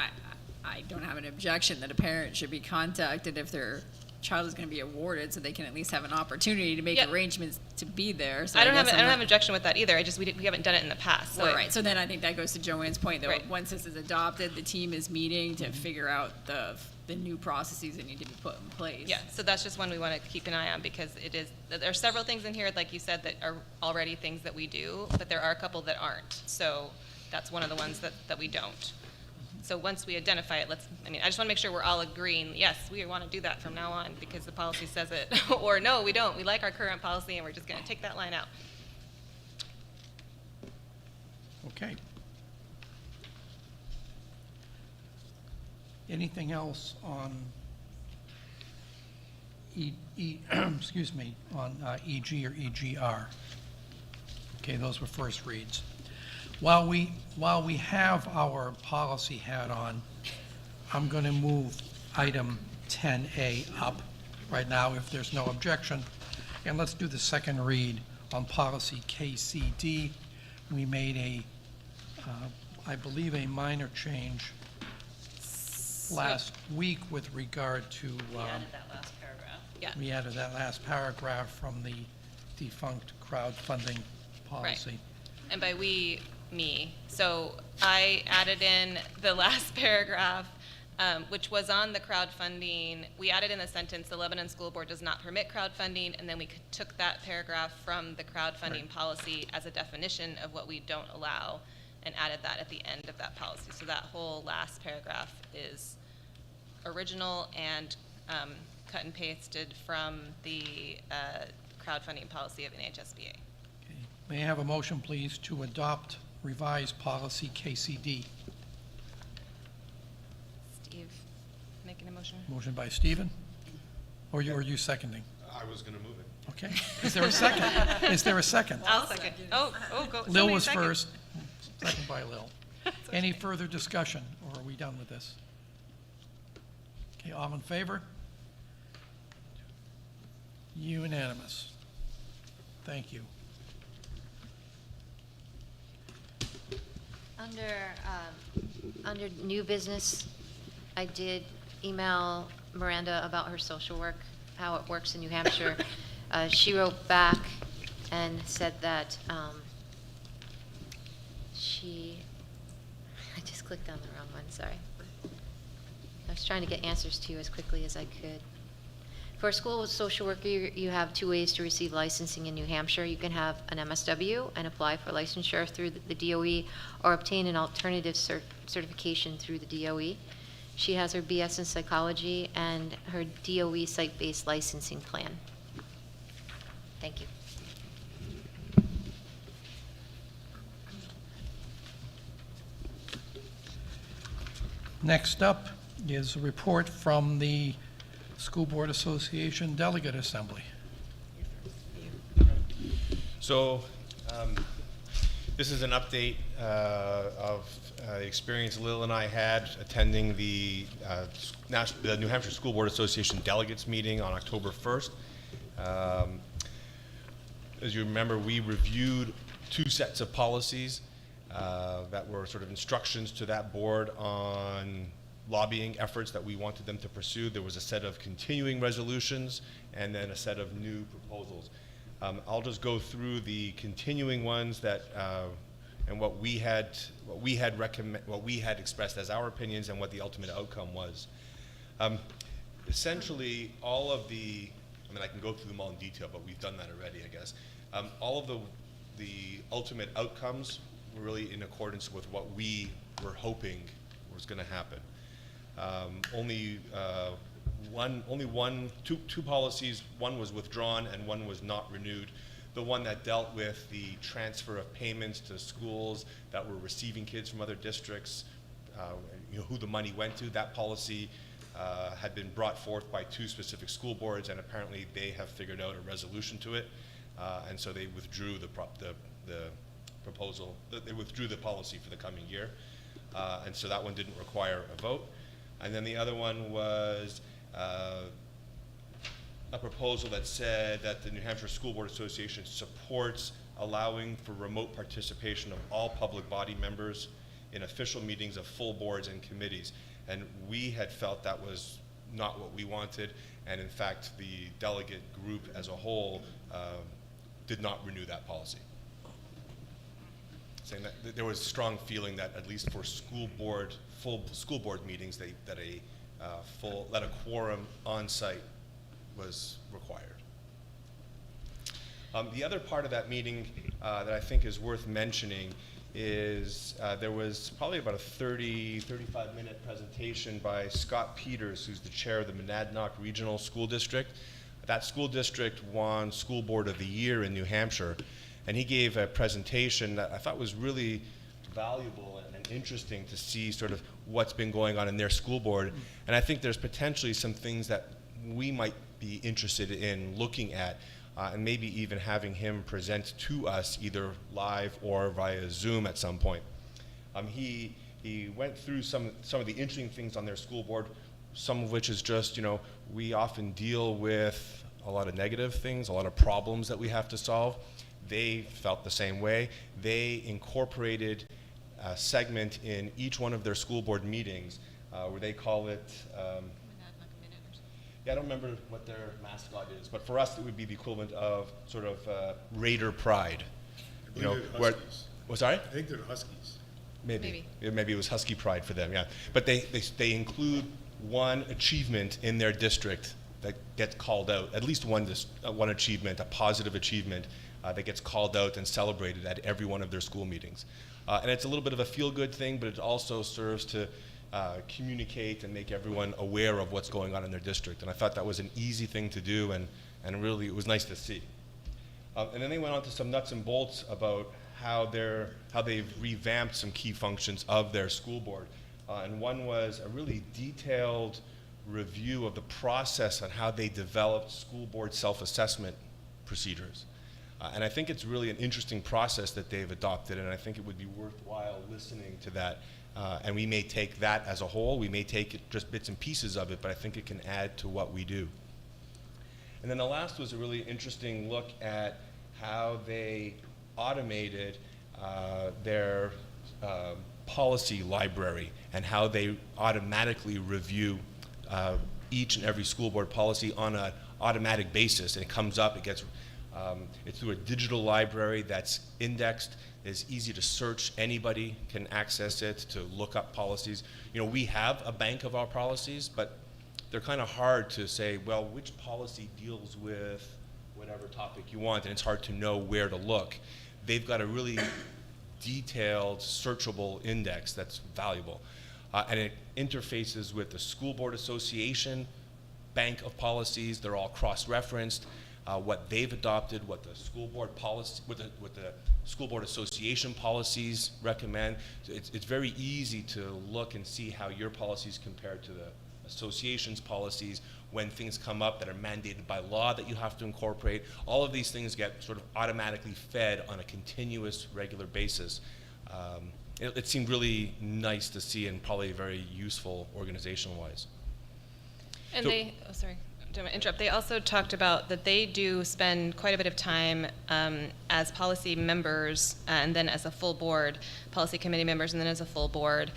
I don't have an objection that a parent should be contacted if their child is going to be awarded, so they can at least have an opportunity to make Yeah. arrangements to be there. So I don't guess have I'm an not- objection with that either. I just we haven't done it in the past. So Well, right. So then I think that goes to Joanne's point, though. Right. Once this is adopted, the team is meeting to figure out the new processes that need to be put in place. Yeah, so that's just one we want to keep an eye on because it is, there are several things in here, like you said, that are already things that we do, but there are a couple that aren't. So that's one of the ones that we don't. So once we identify it, I just want to make sure we're all agreeing, yes, we want to do that from now on because the policy says it, or no, we don't. We like our current policy and we're just going to take that line out. Okay. Anything else on excuse me, on EG or EGR? Okay, those were first reads. While we have our policy hat on, I'm going to move item 10A up right now if there's no objection. And let's do the second read on policy KCD. We made I believe, a minor change last week with regard to, We added that last paragraph. Yeah. we added that last paragraph from the defunct crowdfunding policy. And by we, me. So I added in the last paragraph which was on the crowdfunding. We added in the sentence, the Lebanon School Board does not permit crowdfunding, and then we took that paragraph from the crowdfunding policy as a definition of what we don't allow and added that at the end of that policy. So that whole last paragraph is original and cut and pasted from the crowdfunding policy of NHSBA. Okay. May I have a motion, please, to adopt revised policy KCD? Steve, making a motion? Motion by Stephen? Or you seconding? I was going to move it. Okay. Is there a second? Is there a second? I'll second. Oh, go. Lil somebody was second. first, second by Lil. Any further discussion, or are we done with this? Okay, all in favor? Unanimous. Thank you. Under new business, I did email Miranda about her social work, how it works in New Hampshire. She wrote back and said that I just clicked on the wrong one, sorry. I was trying to get answers to you as quickly as I could. For a school social worker, you have two ways to receive licensing in New Hampshire. You can have an MSW and apply for licensure through the DOE, or obtain an alternative certification through the DOE. She has her BS in psychology and her DOE site-based licensing plan. Thank you. Next up is a report from the School Board Association Delegate Assembly. So this is an update of the experience Lil and I had attending the New Hampshire School Board Association Delegates meeting on October 1st. As you remember, we reviewed two sets of policies that were sort of instructions to that board on lobbying efforts that we wanted them to pursue. There was a set of continuing resolutions and then a set of new proposals. I'll just go through the continuing ones that and what we had expressed as our opinions and what the ultimate outcome was. Essentially, all of the, I mean, I can go through them all in detail, but we've done that already, I guess. All of the ultimate outcomes were really in accordance with what we were hoping was going to happen. Two policies, one was withdrawn and one was not renewed. The one that dealt with the transfer of payments to schools that were receiving kids from other districts, who the money went to, that policy had been brought forth by two specific school boards, and apparently they have figured out a resolution to it, and so they withdrew the proposal. They withdrew the policy for the coming year, and so that one didn't require a vote. And then the other one was a proposal that said that the New Hampshire School Board Association supports allowing for remote participation of all public body members in official meetings of full boards and committees. And we had felt that was not what we wanted, and in fact the delegate group as a whole did not renew that policy, saying that there was strong feeling that at least for full school board meetings, that a quorum on site was required. The other part of that meeting that I think is worth mentioning is there was probably about a 35-minute presentation by Scott Peters, who's the chair of the Monadnock Regional School District. That school district won School Board of the Year in New Hampshire, and he gave a presentation that I thought was really valuable and interesting to see sort of what's been going on in their school board. And I think there's potentially some things that we might be interested in looking at, and maybe even having him present to us either live or via Zoom at some point. He went through some of the interesting things on their school board, some of which is just, we often deal with a lot of negative things, a lot of problems that we have to solve. They felt the same way. They incorporated a segment in each one of their school board meetings where they call it, I don't remember what their mascot is, but for us it would be the equivalent of sort of Raider Pride. Huskies. What's sorry? I think they're the Huskies. Maybe it was Husky Pride for them, yeah. But they include one achievement in their district that gets called out, at least one achievement, a positive achievement that gets called out and celebrated at every one of their school meetings. And it's a little bit of a feel-good thing, but it also serves to communicate and make everyone aware of what's going on in their district. And I thought that was an easy thing to do, and really it was nice to see. And then they went on to some nuts and bolts about how they've revamped some key functions of their school board. And one was a really detailed review of the process on how they developed school board self-assessment procedures. And I think it's really an interesting process that they've adopted, and I think it would be worthwhile listening to that. And we may take that as a whole, we may take just bits and pieces of it, but I think it can add to what we do. And then the last was a really interesting look at how they automated their policy library and how they automatically review each and every school board policy on an automatic basis. And it comes up, it's through a digital library that's indexed. It's easy to search. Anybody can access it to look up policies. You know, we have a bank of our policies, but they're kind of hard to say, well, which policy deals with whatever topic you want, and it's hard to know where to look. They've got a really detailed, searchable index that's valuable. And it interfaces with the School Board Association bank of policies. They're all cross-referenced. What they've adopted, what the school board policy, what the School Board Association policies recommend. So it's very easy to look and see how your policies compare to the association's policies when things come up that are mandated by law that you have to incorporate. All of these things get sort of automatically fed on a continuous, regular basis. It seemed really nice to see and probably very useful organization-wise. And So- sorry, don't want to interrupt. They also talked about that they do spend quite a bit of time as policy members and then as a full board, policy committee members, and then as a full board,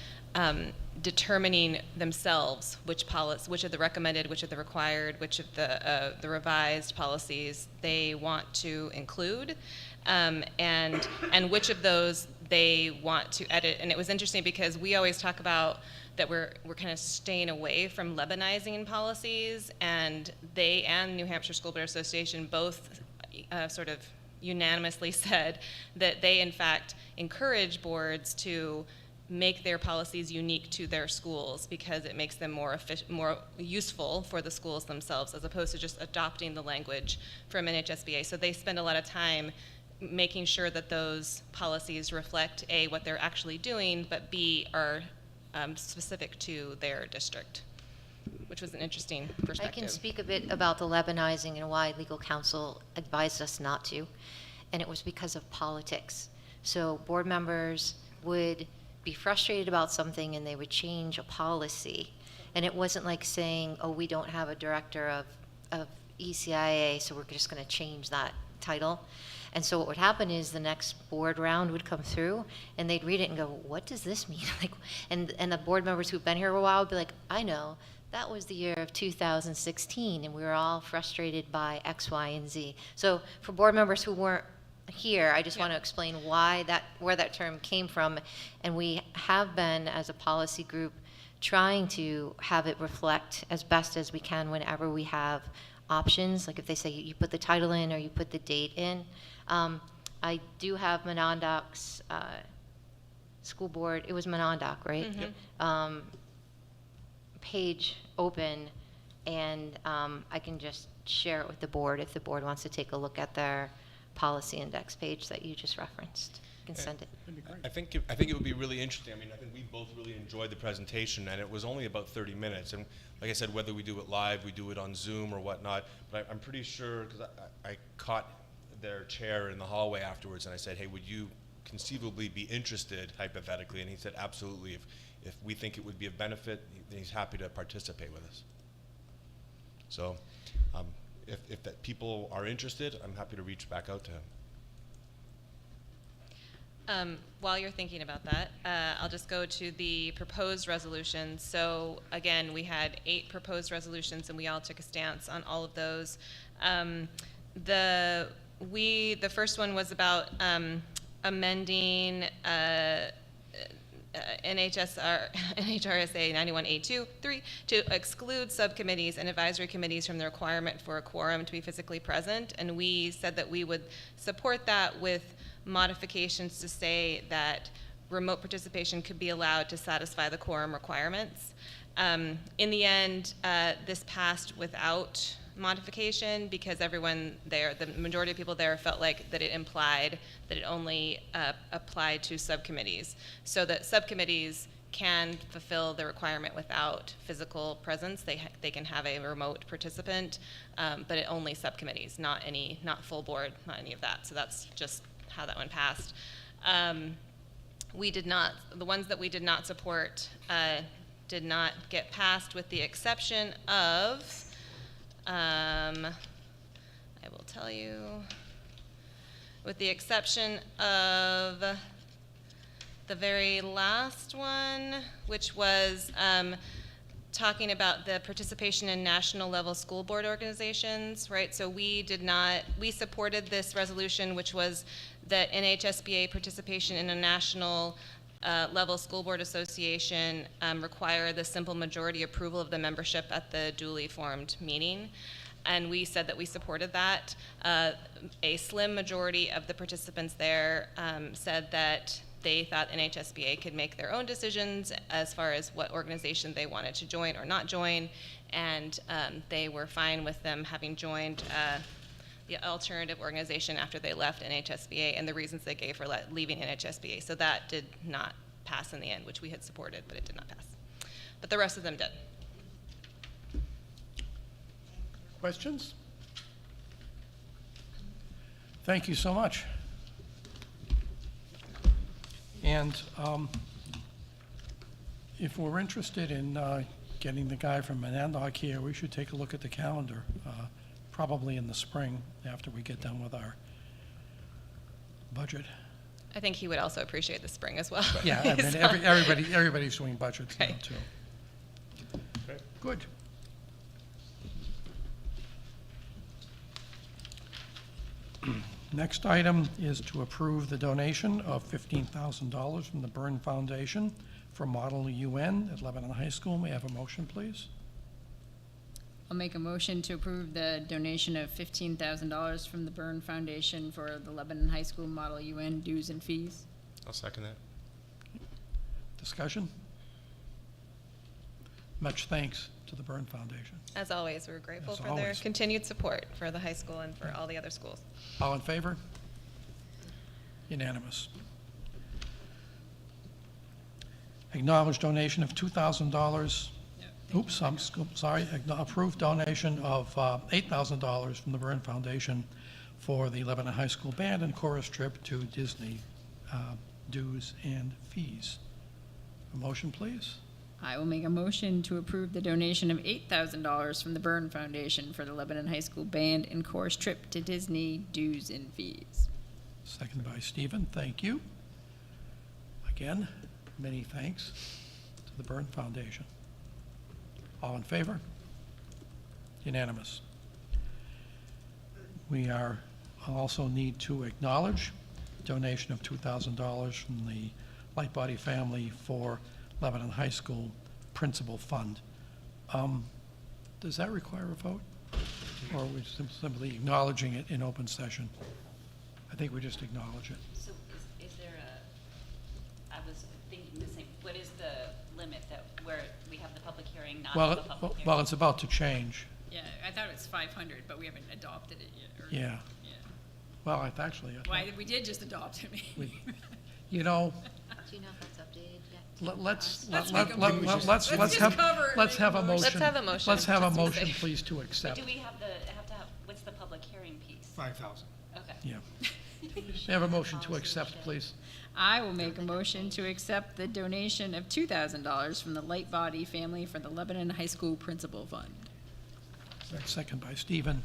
determining themselves which of the recommended, which of the required, which of the revised policies they want to include, and which of those they want to edit. And it was interesting because we always talk about that we're kind of staying away from Lebanizing policies, and they and New Hampshire School Board Association both sort of unanimously said that they in fact encourage boards to make their policies unique to their schools because it makes them more useful for the schools themselves as opposed to just adopting the language from NHSBA. So they spend a lot of time making sure that those policies reflect A, what they're actually doing, but B, are specific to their district, which was an interesting perspective. I can speak a bit about the Lebanizing and why legal counsel advised us not to, and it was because of politics. So board members would be frustrated about something and they would change a policy, and it wasn't like saying, oh, we don't have a director of ECIA, so we're just going to change that title. And so what would happen is the next board round would come through and they'd read it and go, what does this mean? And the board members who've been here a while would be like, I know, that was the year of 2016 and we were all frustrated by X, Y, and Z. So for board members who weren't here, I just want to explain where that term came from. And we have been, as a policy group, trying to have it reflect as best as we can whenever we have options. Like if they say you put the title in or you put the date in. I do have Monadoc's school board, it was Monadoc, right? Mm-hmm. Page open, and I can just share it with the board if the board wants to take a look at their policy index page that you just referenced. You can send it. I think it would be really interesting. I mean, I think we both really enjoyed the presentation, and it was only about 30 minutes. And like I said, whether we do it live, we do it on Zoom or whatnot, but I'm pretty sure, because I caught their chair in the hallway afterwards, and I said, hey, would you conceivably be interested, hypothetically? And he said, absolutely. If we think it would be of benefit, then he's happy to participate with us. So if that people are interested, I'm happy to reach back out to him. While you're thinking about that, I'll just go to the proposed resolutions. So again, we had 8 proposed resolutions, and we all took a stance on all of those. The first one was about amending NHRSA 91A2-3 to exclude subcommittees and advisory committees from the requirement for a quorum to be physically present. And we said that we would support that with modifications to say that remote participation could be allowed to satisfy the quorum requirements. In the end, this passed without modification because everyone there, the majority of people there, felt like that it implied that it only applied to subcommittees, so that subcommittees can fulfill the requirement without physical presence. They can have a remote participant, but it only subcommittees, not full board, not any of that. So that's just how that one passed. The ones that we did not support did not get passed, with the exception of, I will tell you, with the exception of the very last one, which was talking about the participation in national level school board organizations, right? So we supported this resolution, which was that NHSBA participation in a national level school board association require the simple majority approval of the membership at the duly formed meeting. And we said that we supported that. A slim majority of the participants there said that they thought NHSBA could make their own decisions as far as what organization they wanted to join or not join, and they were fine with them having joined the alternative organization after they left NHSBA, and the reasons they gave for leaving NHSBA. So that did not pass in the end, which we had supported, but it did not pass. But the rest of them did. Questions? Thank you so much. And if we're interested in getting the guy from Monadnock here, we should take a look at the calendar, probably in the spring after we get done with our budget. I think he would also appreciate the spring as well. Yeah, I mean, everybody's doing budgets now, Right. too. Good. Next item is to approve the donation of $15,000 from the Byrne Foundation for Model UN at Lebanon High School. May I have a motion, please? I'll make a motion to approve the donation of $15,000 from the Byrne Foundation for the Lebanon High School Model UN dues and fees. I'll second that. Discussion? Much thanks to the Byrne Foundation. As always, we're grateful As for their always. continued support for the high school and for all the other schools. All in favor? Unanimous. Acknowledged donation of $2,000. Oops, I'm sorry. Approved donation of $8,000 from the Byrne Foundation for the Lebanon High School Band and Chorus trip to Disney, dues and fees. A motion, please? I will make a motion to approve the donation of $8,000 from the Byrne Foundation for the Lebanon High School Band and Chorus trip to Disney, dues and fees. Second by Stephen. Thank you. Again, many thanks to the Byrne Foundation. All in favor? Unanimous. We also need to acknowledge donation of $2,000 from the Light Body family for Lebanon High School Principal Fund. Does that require a vote? Or are we simply acknowledging it in open session? I think we just acknowledge it. So is there I was thinking the same, what is the limit where we have the public hearing, not have a public hearing? Well, it's about to change. Yeah, I thought it was 500, but we haven't adopted it yet. Yeah. Well, I Why, we did just adopt it. you know, Do you know if that's updated yet? let's Let's make a motion. let's Let's just have cover it, let's make a have a motion. motion. Let's have a motion, Let's have a just to be motion, safe. please, to But accept. do we have what's the public hearing piece? 5,000. Okay. Yeah. May I have a motion to accept, please? I will make a motion to accept the donation of $2,000 from the Light Body family for the Lebanon High School Principal Fund. Second by Stephen.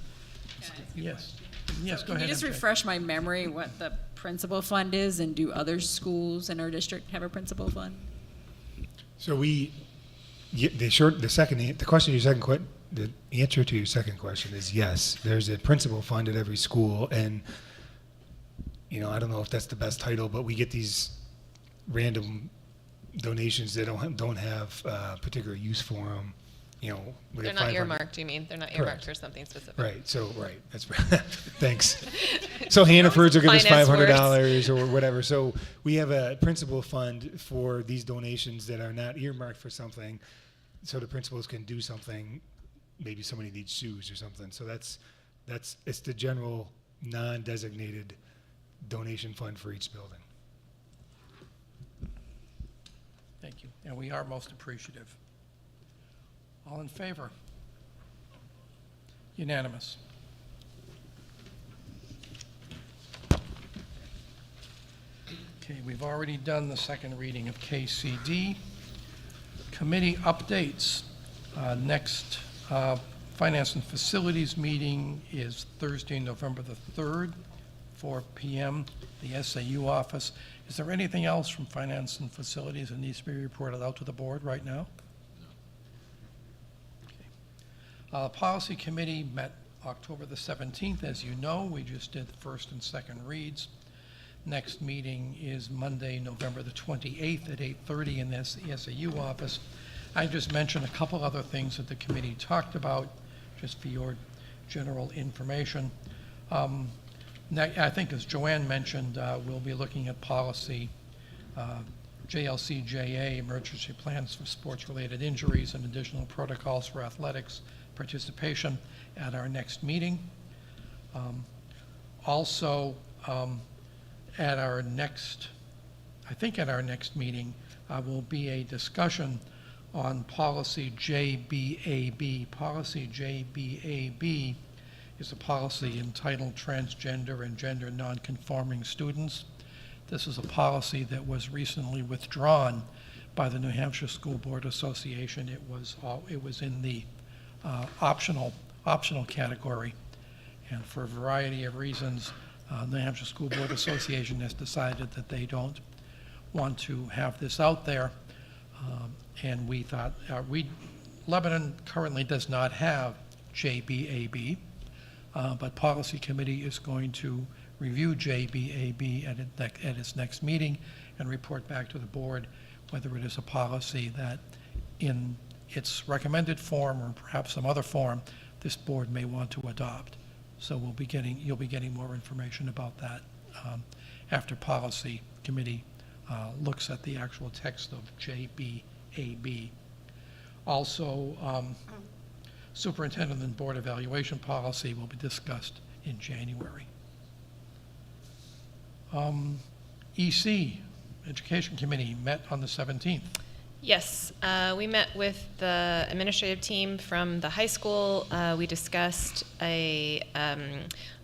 Yes. Yes, go ahead. Can you just MJ. refresh my memory what the principal fund is, and do other schools in our district have a principal fund? So the answer to your second question is yes. There's a principal fund at every school, and I don't know if that's the best title, but we get these random donations that don't have particular use for them. We They're have not 500 earmarked, you mean? They're not Correct. earmarked for something specific. Right. So that's thanks. So Hannaford's will give us Finance $500 or whatever. So we have a principal fund for these donations that are not earmarked for something, so the principals can do something. Maybe somebody needs shoes or something. So it's the general non-designated donation fund for each building. Thank you, and we are most appreciative. All in favor? Unanimous. Okay, we've already done the second reading of KCD. Committee updates. Next Finance and Facilities meeting is Thursday, November the 3rd, 4 p.m., the SAU office. Is there anything else from Finance and Facilities that needs to be reported out to the board right now? Policy Committee met October the 17th. As you know, we just did the first and second reads. Next meeting is Monday, November the 28th at 8:30 in the SAU office. I just mentioned a couple other things that the committee talked about, just for your general information. I think, as Joanne mentioned, we'll be looking at policy JLCJA, emergency plans for sports-related injuries and additional protocols for athletics participation at our next meeting. Also, at our next meeting, will be a discussion on policy JBAB. Policy JBAB is a policy entitled Transgender and Gender Nonconforming Students. This is a policy that was recently withdrawn by the New Hampshire School Board Association. It was in the optional category, and for a variety of reasons, the New Hampshire School Board Association has decided that they don't want to have this out there, and we thought, Lebanon currently does not have JBAB, but Policy Committee is going to review JBAB at its next meeting and report back to the board whether it is a policy that in its recommended form or perhaps some other form this board may want to adopt. So you'll be getting more information about that after Policy Committee looks at the actual text of JBAB. Also, Superintendent and Board Evaluation Policy will be discussed in January. EC, Education Committee, met on the 17th. Yes, we met with the administrative team from the high school. We discussed a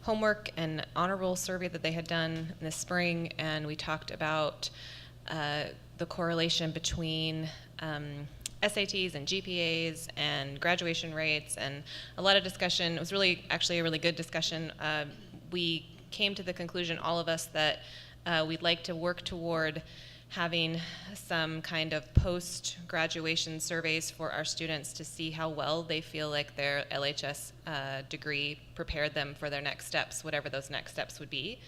homework and honor roll survey that they had done in the spring, and we talked about the correlation between SATs and GPAs and graduation rates, and a lot of discussion. It was actually a really good discussion. We came to the conclusion, all of us, that we'd like to work toward having some kind of post-graduation surveys for our students to see how well they feel like their LHS degree prepared them for their next steps, whatever those next steps would be.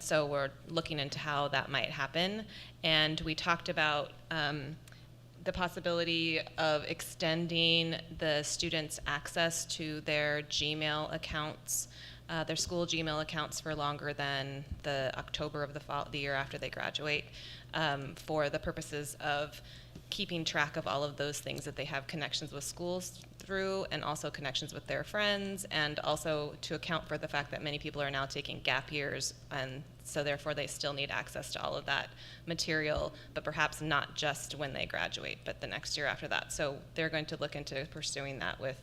So we're looking into how that might happen. And we talked about the possibility of extending the students' access to their Gmail accounts, their school Gmail accounts, for longer than the October of the year after they graduate, for the purposes of keeping track of all of those things that they have connections with schools through, and also connections with their friends, and also to account for the fact that many people are now taking gap years, and so therefore they still need access to all of that material, but perhaps not just when they graduate, but the next year after that. So they're going to look into pursuing that with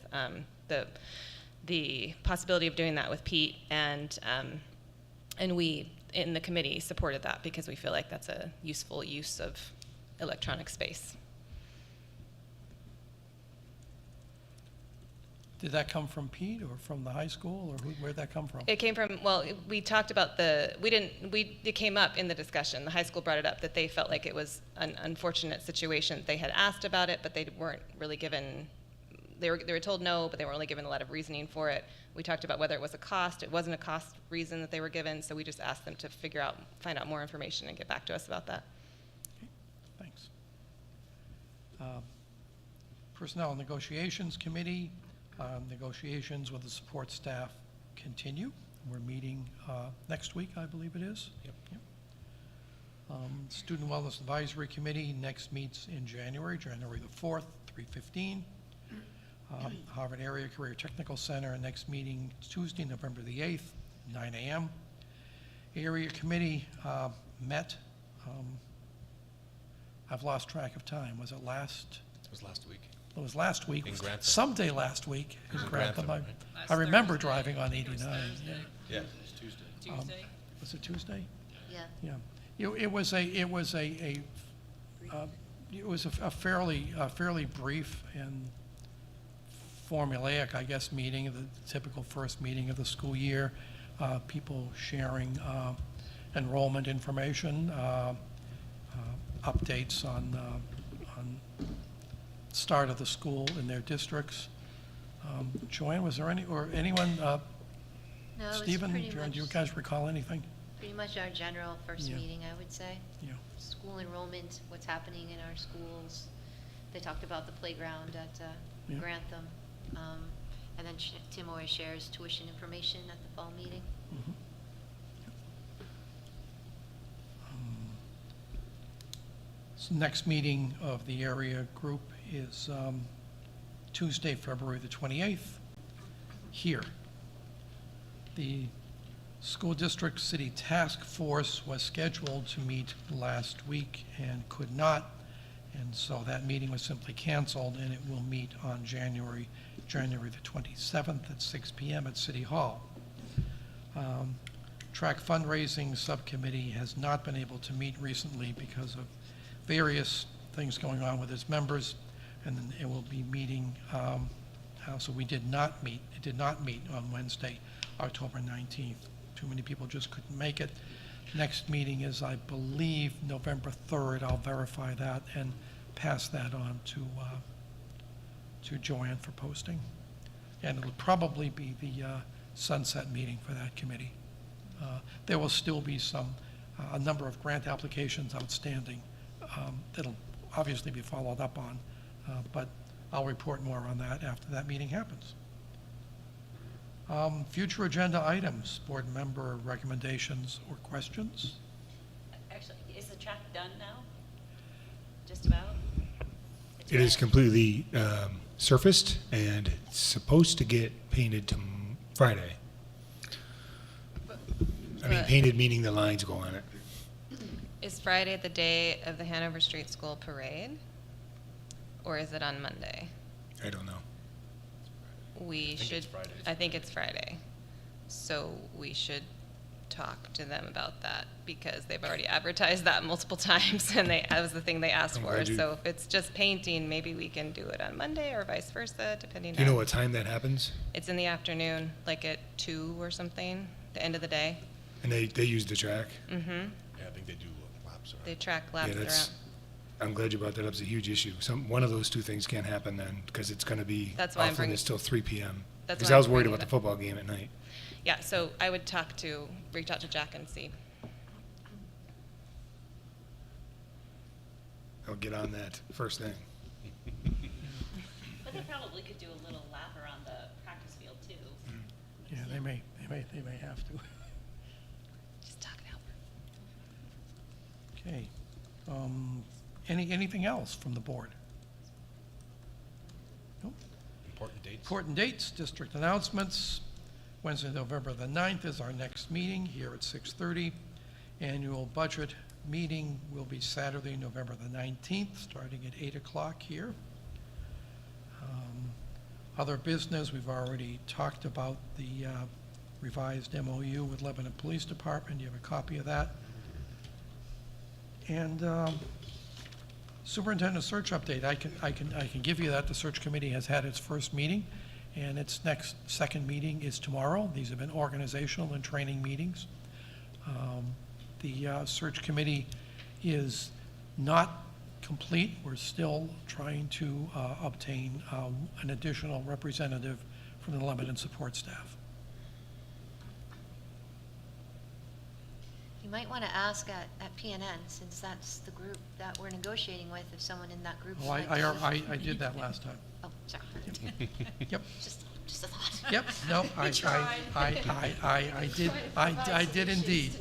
the possibility of doing that with Pete, and we in the committee supported that because we feel like that's a useful use of electronic space. Did that come from Pete or from the high school, or where'd that come from? It came from, well, we talked about it came up in the discussion. The high school brought it up that they felt like it was an unfortunate situation. They had asked about it, but they weren't really given, they were told no, but they weren't really given a lot of reasoning for it. We talked about whether it was a cost. It wasn't a cost reason that they were given, so we just asked them to find out more information and get back to us about that. Okay, thanks. Personnel Negotiations Committee, negotiations with the support staff continue. We're meeting next week, I believe it is. Yep. Student Wellness Advisory Committee next meets in January the 4th, 3:15. Harvard Area Career Technical Center, next meeting Tuesday, November the 8th, 9 a.m. Area Committee met, I've lost track of time. Was it last? It was last week. It was last week. In Grantham. Someday last week in In Grantham. Grantham, I remember Thursday. driving on It was 89. Thursday. Yeah. Tuesday? Was it Tuesday? Yeah. Yeah. It was a fairly brief and formulaic, I guess, meeting, the typical first meeting of the school year. People sharing enrollment information, updates on start of the school in their districts. Joanne, was there anyone, No, it was Stephen, pretty do much, you guys recall anything? pretty much our general first Yeah. meeting, I would say. Yeah. School enrollment, what's happening in our schools. They talked about the playground at Yeah. Grantham. And then Tim always shares tuition information at the fall meeting. So next meeting of the area group is Tuesday, February the 28th, here. The school district city task force was scheduled to meet last week and could not, and so that meeting was simply canceled, and it will meet on January the 27th at 6 p.m. at City Hall. Track fundraising subcommittee has not been able to meet recently because of various things going on with its members, and then it will be meeting, so we did not meet, it did not meet on Wednesday, October 19th. Too many people just couldn't make it. Next meeting is, I believe, November 3rd. I'll verify that and pass that on to Joanne for posting. And it'll probably be the sunset meeting for that committee. There will still be a number of grant applications outstanding that'll obviously be followed up on, but I'll report more on that after that meeting happens. Future agenda items, board member recommendations or questions? Actually, is the track done now? Just about? It's It is red. completely surfaced and it's supposed to get painted Friday. I mean, But- painted meaning the lines go on it. Is Friday the day of the Hanover Street School Parade? Or is it on Monday? I don't know. We think should, it's Friday. I think it's Friday. So we should talk to them about that because they've already advertised that multiple times and that was the thing they asked I'm for. glad you- So if it's just painting, maybe we can do it on Monday or vice versa, depending on. Do you know what time that happens? It's in the afternoon, like at 2 or something, the end of the day. And they use the track? Mm-hmm. Yeah, I think they do laps around. They track laps Yeah, around. that's, I'm glad you brought that up. It's a huge issue. One of those two things can't happen then, because it's gonna be That's why I'm off bringing- limits till 3 p.m. That's Because why I I'm was worried bringing about the it. football game at night. Yeah, so I would reach out to Jack and see. I'll get on that first thing. But they probably could do a little lap around the practice field too. Yeah, they may have to. Just talk it out. Okay. Anything else from the board? Nope. Important dates. Important dates, district announcements. Wednesday, November the 9th is our next meeting here at 6:30. Annual budget meeting will be Saturday, November the 19th, starting at 8 o'clock here. Other business, we've already talked about the revised MOU with Lebanon Police Department. You have a copy of that. And Superintendent search update, I can give you that. The search committee has had its first meeting, and its second meeting is tomorrow. These have been organizational and training meetings. The search committee is not complete. We're still trying to obtain an additional representative from the Lebanon support staff. You might want to ask at PNN, since that's the group that we're negotiating with, if someone in that group Oh, would like to. I did that last time. So, Yep, just a thought. yep, no, I did indeed.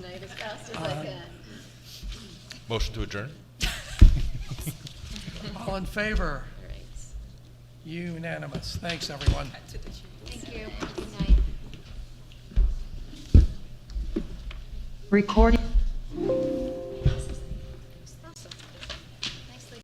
Motion to adjourn? All in favor? All right. Unanimous. Thanks, everyone. Thank you. Good night. Recording